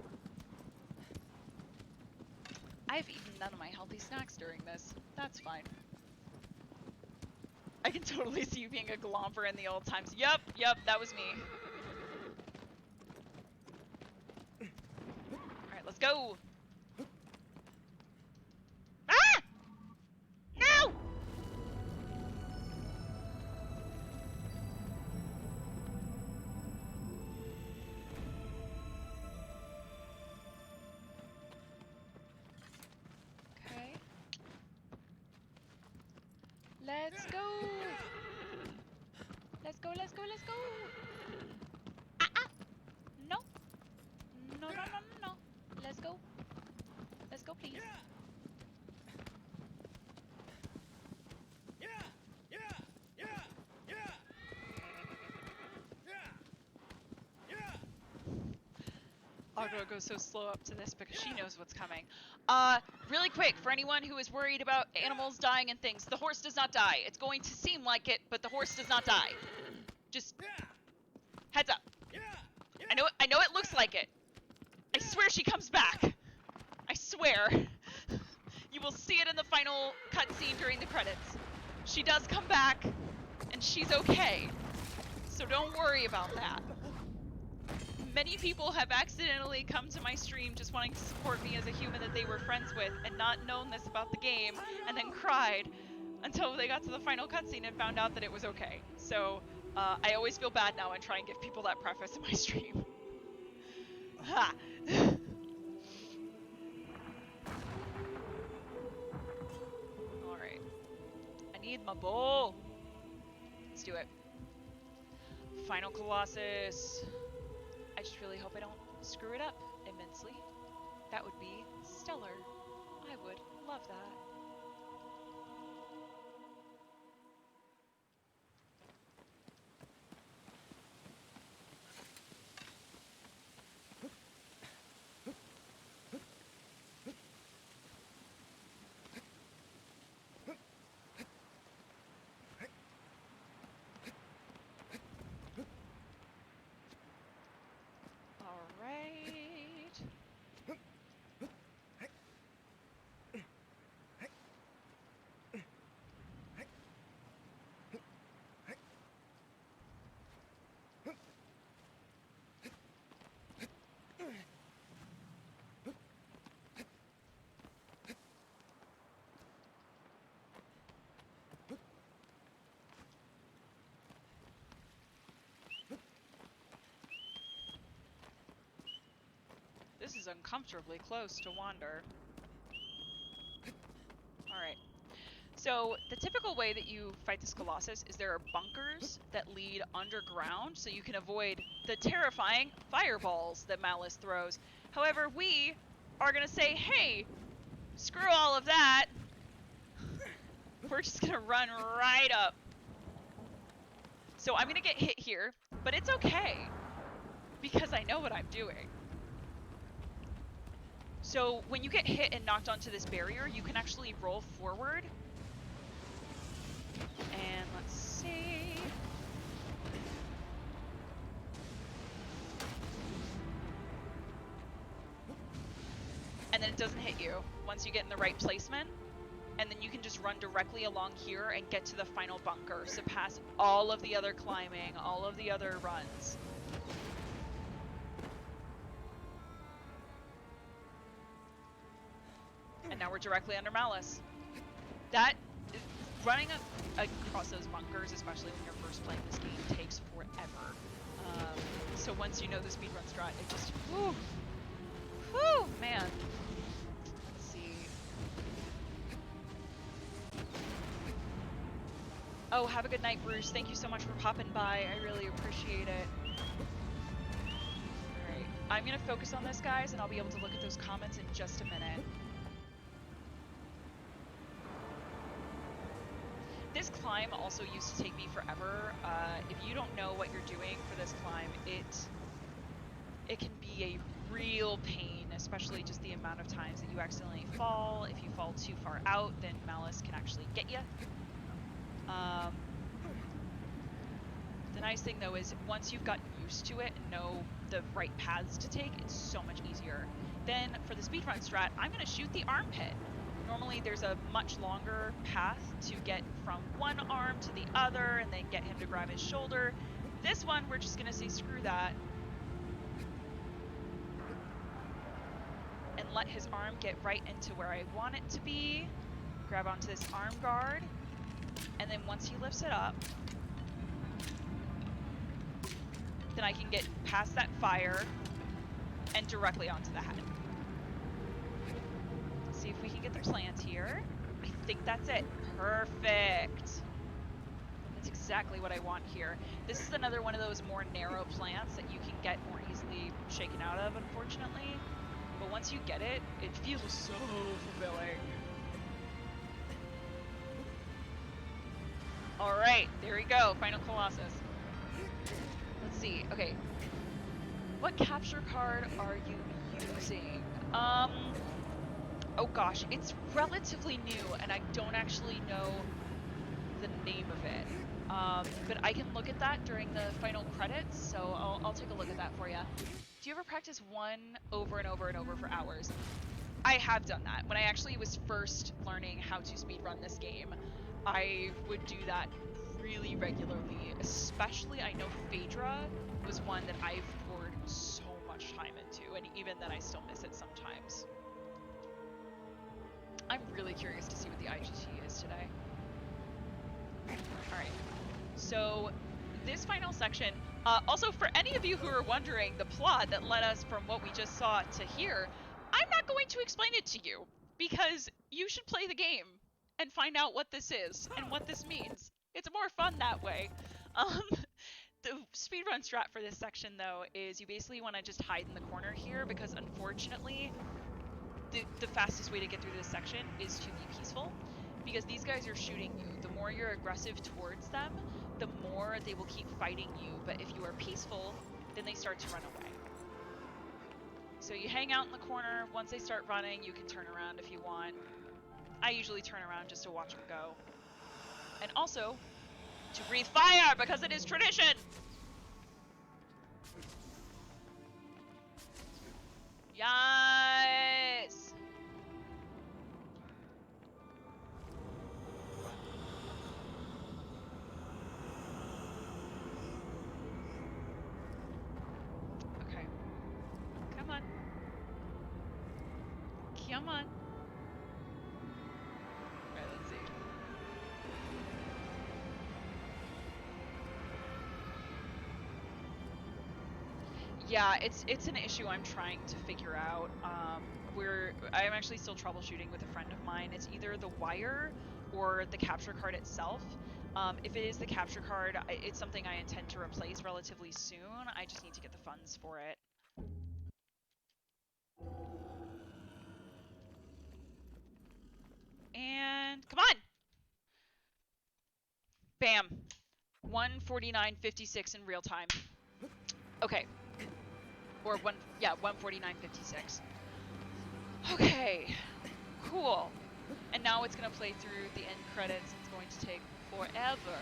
I've eaten none of my healthy snacks during this. That's fine. I can totally see you being a glomper in the old times. Yep, that was me. Alright, let's go! Ah! No! Okay. Let's go! Let's go, let's go, let's go! Ah, ah! No! No, no, no, no, no. Let's go. Let's go, please. Agro goes so slow up to this because she knows what's coming. Really quick, for anyone who is worried about animals dying and things, the horse does not die. It's going to seem like it, but the horse does not die. Just heads up. I know it looks like it. I swear she comes back. I swear. You will see it in the final cutscene during the credits. She does come back, and she's okay. So don't worry about that. Many people have accidentally come to my stream just wanting to support me as a human that they were friends with and not known this about the game, and then cried until they got to the final cutscene and found out that it was okay. So I always feel bad now and try and give people that preface in my stream. Ha! Alright. I need my bowl. let's do it. Final Colossus. I just really hope I don't screw it up immensely. That would be stellar. I would love that. This is uncomfortably close to Wander. Alright. So, the typical way that you fight this Colossus is there are bunkers that lead underground so you can avoid the terrifying fireballs that Malice throws. However, we are going to say, hey, screw all of that. We're just going to run right up. So I'm going to get hit here, but it's okay because I know what I'm doing. So when you get hit and knocked onto this barrier, you can actually roll forward. And let's see. And then it doesn't hit you once you get in the right placement. And then you can just run directly along here and get to the final bunker. So pass all of the other climbing, all of the other runs. And now we're directly under Malice. That, running across those bunkers, especially when you're first playing this game, takes forever. So once you know the speedrun strat, it just, whew, man. Let's see. Oh, have a good night, Bruce. Thank you so much for popping by. I really appreciate it. Alright, I'm gonna focus on this, guys, and I'll be able to look at those comments in just a minute. This climb also used to take me forever. If you don't know what you're doing for this climb, it can be a real pain, especially just the amount of times that you accidentally fall. If you fall too far out, then Malice can actually get you. The nice thing though is once you've gotten used to it and know the right paths to take, it's so much easier. Then for the speedrun strat, I'm going to shoot the armpit. Normally there's a much longer path to get from one arm to the other and then get him to grab his shoulder. This one, we're just gonna say screw that. And let his arm get right into where I want it to be. Grab onto this arm guard. And then once he lifts it up, then I can get past that fire and directly onto the head. See if we can get the plant here. I think that's it. Perfect. That's exactly what I want here. This is another one of those more narrow plants that you can get more easily shaken out of, unfortunately. But once you get it, it feels so fulfilling. Alright, there we go. Final Colossus. Let's see. Okay. What capture card are you using? Oh gosh, it's relatively new, and I don't actually know the name of it. But I can look at that during the final credits, so I'll take a look at that for you. Do you ever practice one over and over and over for hours? I have done that. When I actually was first learning how to speedrun this game, I would do that really regularly. Especially, I know Phaedra was one that I've poured so much time into, and even then I still miss it sometimes. I'm really curious to see what the IGT is today. Alright, so this final section, also for any of you who are wondering the plot that led us from what we just saw to here, I'm not going to explain it to you, because you should play the game and find out what this is and what this means. It's more fun that way. Um, the speedrun strat for this section, though, is you basically want to just hide in the corner here because, unfortunately, the fastest way to get through this section is to be peaceful because these guys are shooting you. The more you're aggressive towards them, the more they will keep fighting you. But if you are peaceful, then they start to run away. So you hang out in the corner. Once they start running, you can turn around if you want. I usually turn around just to watch them go. And also, to breathe fire, because it is tradition! Yes! Okay. Come on. Come on. Alright, let's see. Yeah, it's an issue I'm trying to figure out. I'm actually still troubleshooting with a friend of mine. It's either the wire or the capture card itself. If it is the capture card, it's something I intend to replace relatively soon. I just need to get the funds for it. And come on! Bam. 1:49:56 in real time. Okay. Or 1:49:56. Okay. Cool. And now it's gonna play through the end credits. It's going to take forever.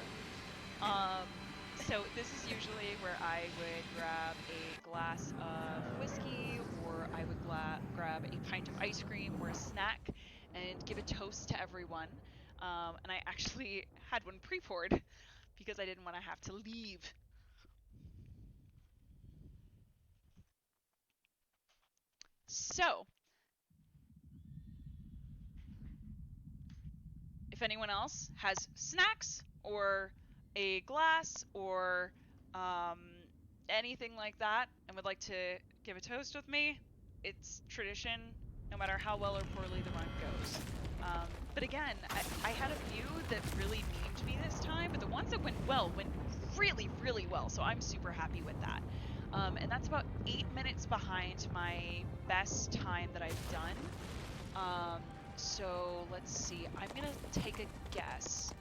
So this is usually where I would grab a glass of whiskey, or I would grab a pint of ice cream or a snack and give a toast to everyone. And I actually had one pre-poured because I didn't want to have to leave. So, if anyone else has snacks or a glass or anything like that and would like to give a toast with me, it's tradition no matter how well or poorly the run goes. But again, I had a few that really memed me this time, but the ones that went well went really, really well, so I'm super happy with that. And that's about 8 minutes behind my best time that I've done. So let's see, I'm gonna take a guess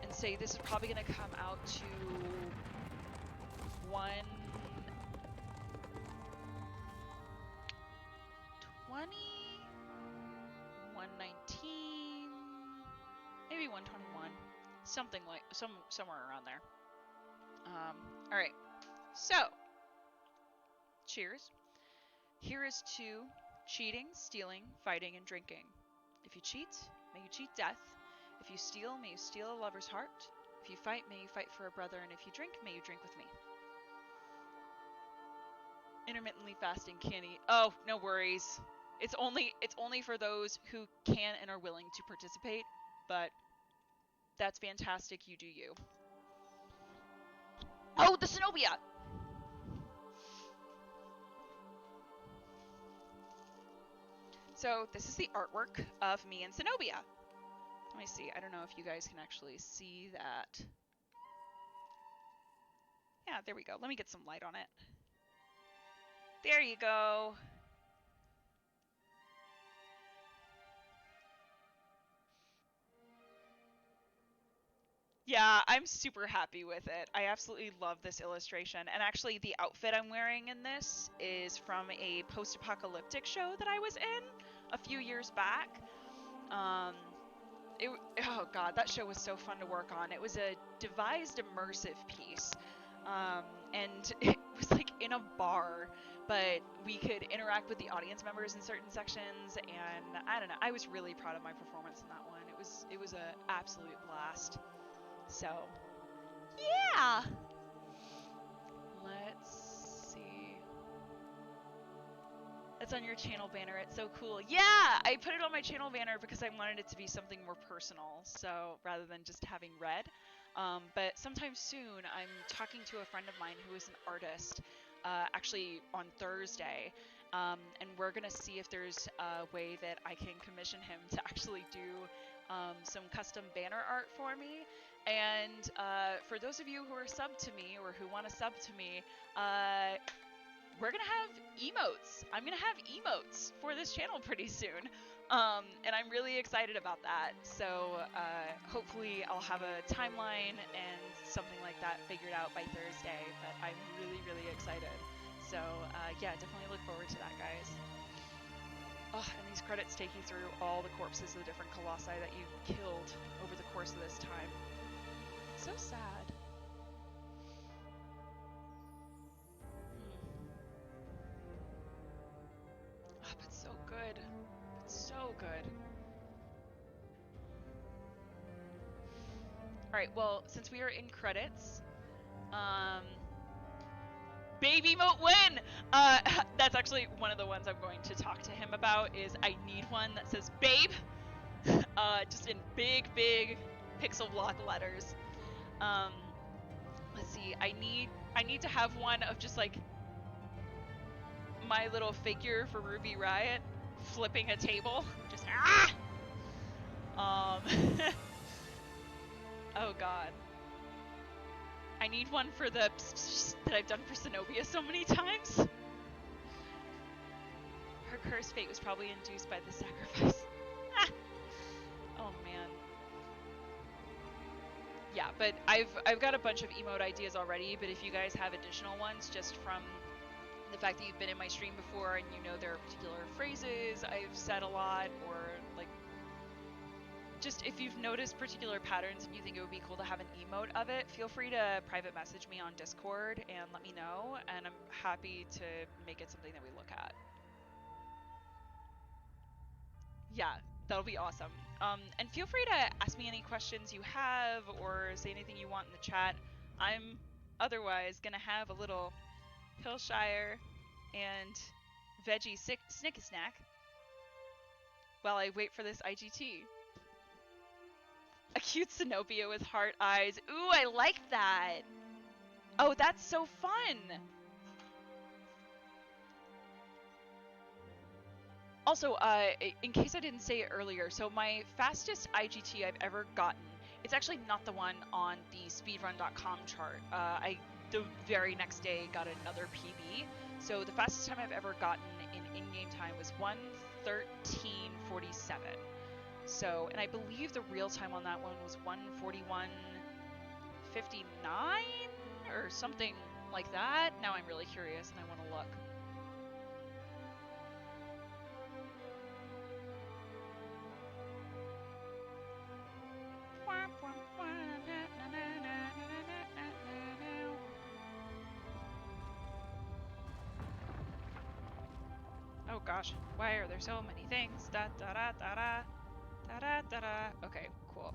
and say this is probably gonna come out to 120, 119, maybe 121, something like somewhere around there. All right, so cheers. Here is to cheating, stealing, fighting, and drinking. If you cheat, may you cheat death. If you steal, may you steal a lover's heart. If you fight, may you fight for a brother. And if you drink, may you drink with me. Intermittently fasting can't eat. Oh, no worries. It's only for those who can and are willing to participate. But that's fantastic. You do you. Oh, the Zenobia! So this is the artwork of me and Zenobia. Let me see. I don't know if you guys can actually see that. Yeah, there we go. Let me get some light on it. There you go. Yeah, I'm super happy with it. I absolutely love this illustration. And actually, the outfit I'm wearing in this is from a post-apocalyptic show that I was in a few years back. Oh god, that show was so fun to work on. It was a devised immersive piece. And it was like in a bar, but we could interact with the audience members in certain sections, and I don't know, I was really proud of my performance in that one. It was an absolute blast. So, yeah! Let's see. It's on your channel banner. It's so cool. Yeah! I put it on my channel banner because I wanted it to be something more personal, so rather than just having red. But sometime soon, I'm talking to a friend of mine who is an artist, actually on Thursday, and we're going to see if there's a way that I can commission him to actually do some custom banner art for me. And for those of you who are subbed to me or who want to sub to me, we're gonna have emotes. I'm gonna have emotes for this channel pretty soon. And I'm really excited about that. So hopefully I'll have a timeline and something like that figured out by Thursday, but I'm really, really excited. So yeah, definitely look forward to that, guys. Oh, and these credits take you through all the corpses of the different colossi that you killed over the course of this time. It's so sad. Oh, but so good. It's so good. Alright, well, since we are in credits, baby emote win! That's actually one of the ones I'm going to talk to him about, is I need one that says babe, just in big, big pixel block letters. Let's see, I need to have one of just like my little figure for Ruby Riot flipping a table, just oh god. I need one for the that I've done for Zenobia so many times. Her cursed fate was probably induced by the sacrifice. Oh man. Yeah, but I've got a bunch of emote ideas already, but if you guys have additional ones just from the fact that you've been in my stream before and you know there are particular phrases I've said a lot, or like just if you've noticed particular patterns and you think it would be cool to have an emote of it, feel free to private message me on Discord and let me know, and I'm happy to make it something that we look at. Yeah, that'll be awesome. And feel free to ask me any questions you have or say anything you want in the chat. I'm otherwise gonna have a little Hillshire and veggie snicky snack while I wait for this IGT. A cute Zenobia with heart eyes. Ooh, I like that. Oh, that's so fun. Also, in case I didn't say it earlier, so my fastest IGT I've ever gotten, it's actually not the one on the speedrun.com chart. The very next day got another PB. So the fastest time I've ever gotten in-game time was 1:13:47. So, and I believe the real time on that one was 1:41:59 or something like that. Now I'm really curious and I want to look. Oh gosh, why are there so many things? Da da da da da da da da da. Okay, cool.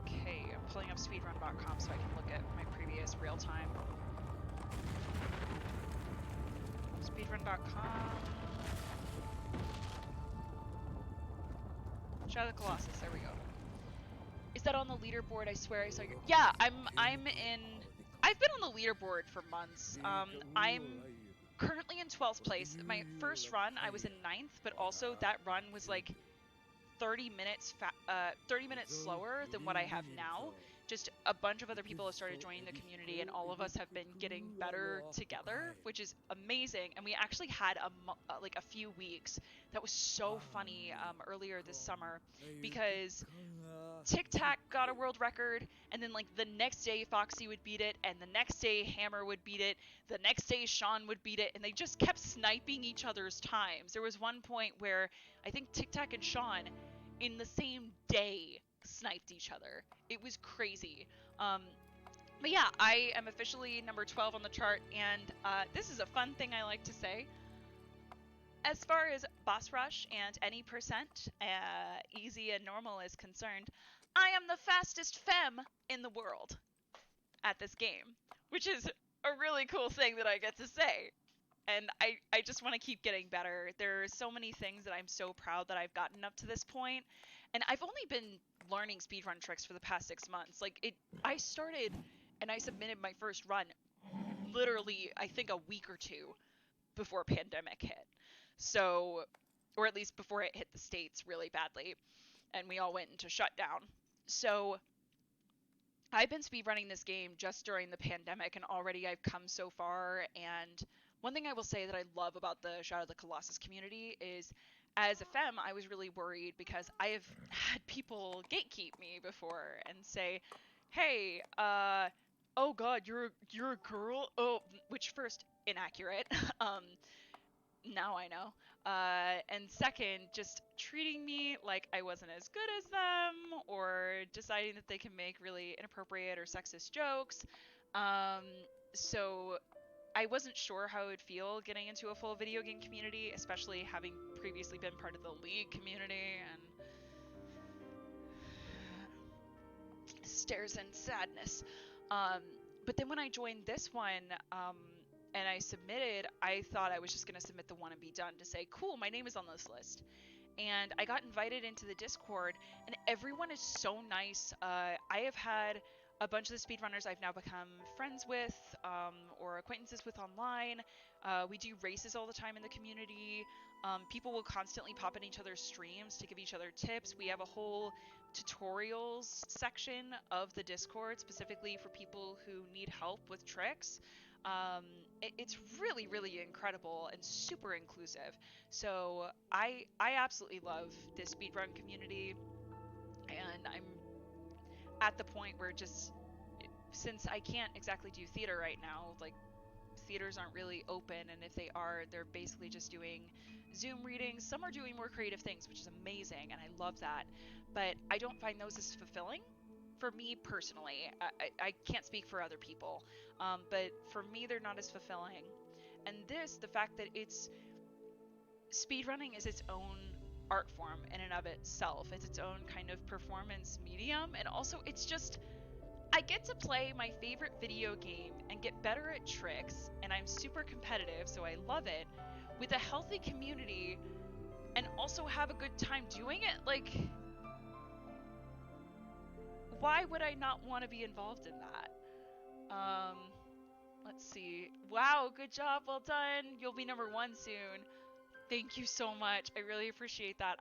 Okay, I'm pulling up speedrun.com so I can look at my previous real time. Speedrun.com. Shadow of the Colossus, there we go. Is that on the leaderboard? I swear I saw your... Yeah, I've been on the leaderboard for months. I'm currently in 12th place. My first run, I was in 9th, but also that run was like 30 minutes slower than what I have now. Just a bunch of other people have started joining the community, and all of us have been getting better together, which is amazing. And we actually had a few weeks that was so funny earlier this summer, because Tic Tac got a world record, and then like the next day Foxy would beat it, and the next day Hammer would beat it, the next day Sean would beat it, and they just kept sniping each other's times. There was one point where I think Tic Tac and Sean in the same day sniped each other. It was crazy. But yeah, I am officially number 12 on the chart, and this is a fun thing I like to say. As far as boss rush and any percent, easy and normal is concerned, I am the fastest femme in the world at this game, which is a really cool thing that I get to say. And I just want to keep getting better. There are so many things that I'm so proud that I've gotten up to this point. And I've only been learning speedrun tricks for the past 6 months. Like, I started And I submitted my first run literally, I think, a week or two before pandemic hit. So, or at least before it hit the States really badly, and we all went into shutdown. So I've been speedrunning this game just during the pandemic, and already I've come so far. And one thing I will say that I love about the Shadow of the Colossus community is, as a femme, I was really worried because I have had people gatekeep me before and say, "Hey, oh God, you're a girl." Oh, which first inaccurate. Now I know. And second, just treating me like I wasn't as good as them, or deciding that they can make really inappropriate or sexist jokes. Um, so I wasn't sure how it would feel getting into a full video game community, especially having previously been part of the League community, and stares in sadness. Um, but then when I joined this one, and I submitted, I thought I was just going to submit the one and be done to say, cool, my name is on this list. And I got invited into the Discord, and everyone is so nice. I have had a bunch of the speedrunners I've now become friends with, or acquaintances with online. We do races all the time in the community. People will constantly pop in each other's streams to give each other tips. We have a whole tutorials section of the Discord specifically for people who need help with tricks. It's really, really incredible and super inclusive. So I absolutely love this speedrun community, and I'm at the point where, just since I can't exactly do theater right now, like, theaters aren't really open, and if they are, they're basically just doing Zoom readings. Some are doing more creative things, which is amazing, and I love that. But I don't find those as fulfilling for me personally. I can't speak for other people, but for me, they're not as fulfilling. And this, the fact that it's speedrunning is its own art form in and of itself. It's its own kind of performance medium, and also it's just, I get to play my favorite video game and get better at tricks, and I'm super competitive, so I love it, with a healthy community, and also have a good time doing it. Like, why would I not want to be involved in that? Let's see. Wow, good job, well done. You'll be number one soon. Thank you so much. I really appreciate that.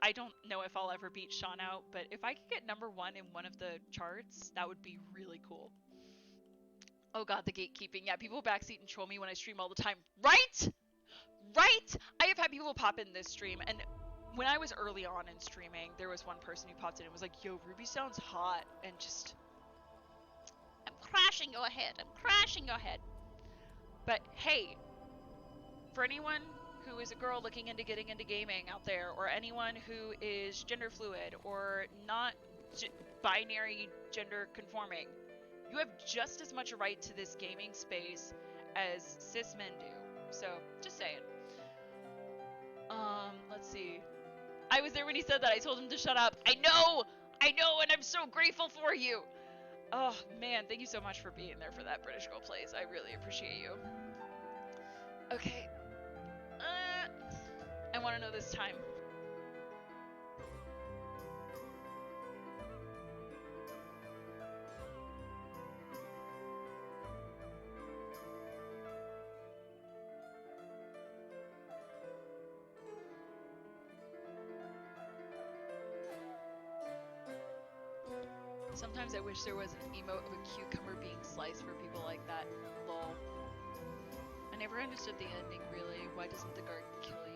I don't know if I'll ever beat Sean out, but if I could get number one in one of the charts, that would be really cool. Oh God, the gatekeeping. Yeah, people backseat and troll me when I stream all the time. Right? Right? I have had people pop in this stream, and when I was early on in streaming, there was one person who popped in and was like, yo, Ruby sounds hot, and just, I'm crashing your head. I'm crashing your head. But hey, for anyone who is a girl looking into getting into gaming out there, or anyone who is gender fluid or not binary gender conforming, you have just as much a right to this gaming space as cis men do. So, just saying. Let's see. I was there when he said that. I told him to shut up. I know, and I'm so grateful for you. Oh man, thank you so much for being there for that British Girl Plays. I really appreciate you. Okay. I want to know this time. Sometimes I wish there was an emote of a cucumber being sliced for people like that. Lol. I never understood the ending, really. Why doesn't the garden kill you?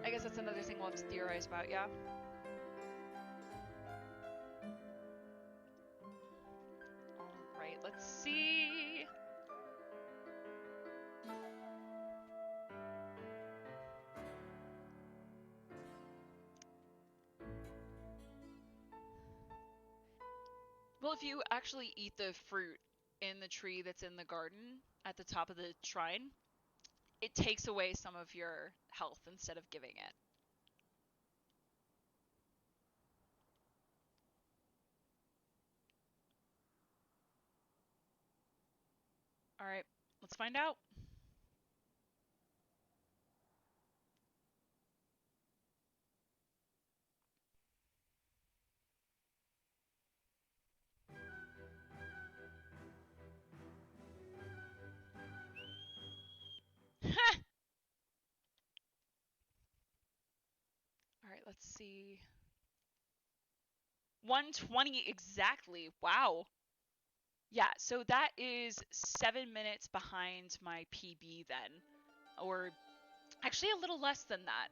I guess that's another thing we'll have to theorize about, yeah? Alright, let's see. Well, if you actually eat the fruit in the tree that's in the garden at the top of the shrine, it takes away some of your health instead of giving it. Alright, let's find out. let's see. 1:20 exactly. Wow. Yeah, so that is 7 minutes behind my PB then. Or actually a little less than that.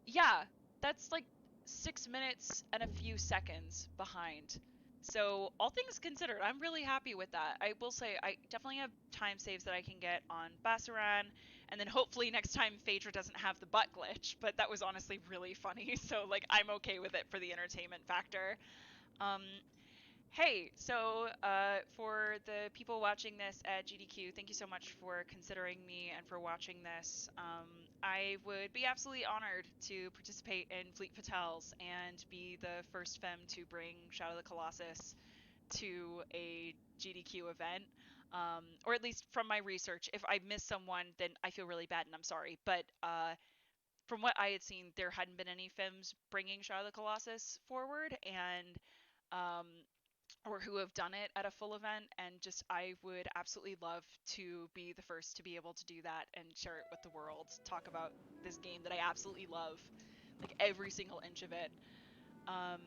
Yeah, that's like 6 minutes and a few seconds behind. So, all things considered, I'm really happy with that. I will say I definitely have time saves that I can get on Bassaran, and then hopefully next time Phaedra doesn't have the butt glitch, but that was honestly really funny, so like I'm okay with it for the entertainment factor. Um, Hey, so for the people watching this at GDQ, thank you so much for considering me and for watching this. I would be absolutely honored to participate in Fleet Fatales and be the first femme to bring Shadow of the Colossus to a GDQ event. Or at least from my research. If I miss someone, then I feel really bad and I'm sorry. But from what I had seen, there hadn't been any femmes bringing Shadow of the Colossus forward, and um, or who have done it at a full event, and just I would absolutely love to be the first to be able to do that and share it with the world, talk about this game that I absolutely love, like every single inch of it. um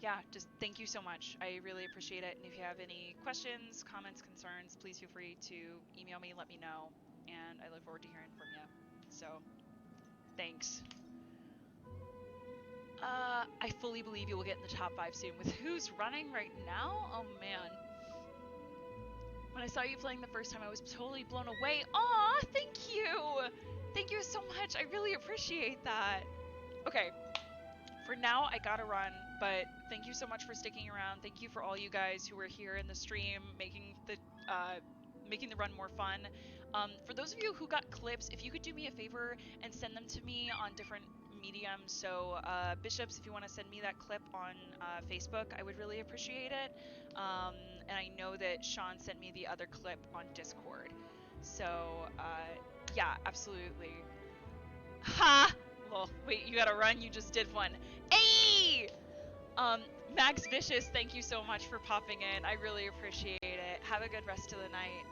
yeah, just thank you so much, I really appreciate it, and if you have any questions, comments, concerns, please feel free to email me, let me know, and I look forward to hearing from you. So thanks. I fully believe you will get in the top 5 soon. With who's running right now? Oh man. When I saw you playing the first time, I was totally blown away. Aw, thank you! Thank you so much. I really appreciate that. Okay, for now, I gotta run, but thank you so much for sticking around. Thank you for all you guys who were here in the stream, making the run more fun. For those of you who got clips, if you could do me a favor and send them to me on different mediums. So, Bishops, if you want to send me that clip on Facebook, I would really appreciate it. And I know that Sean sent me the other clip on Discord. So, yeah, absolutely. Ha! Well, wait, you gotta run, you just did one. Hey! Max Vicious, thank you so much for popping in. I really appreciate it. Have a good rest of the night.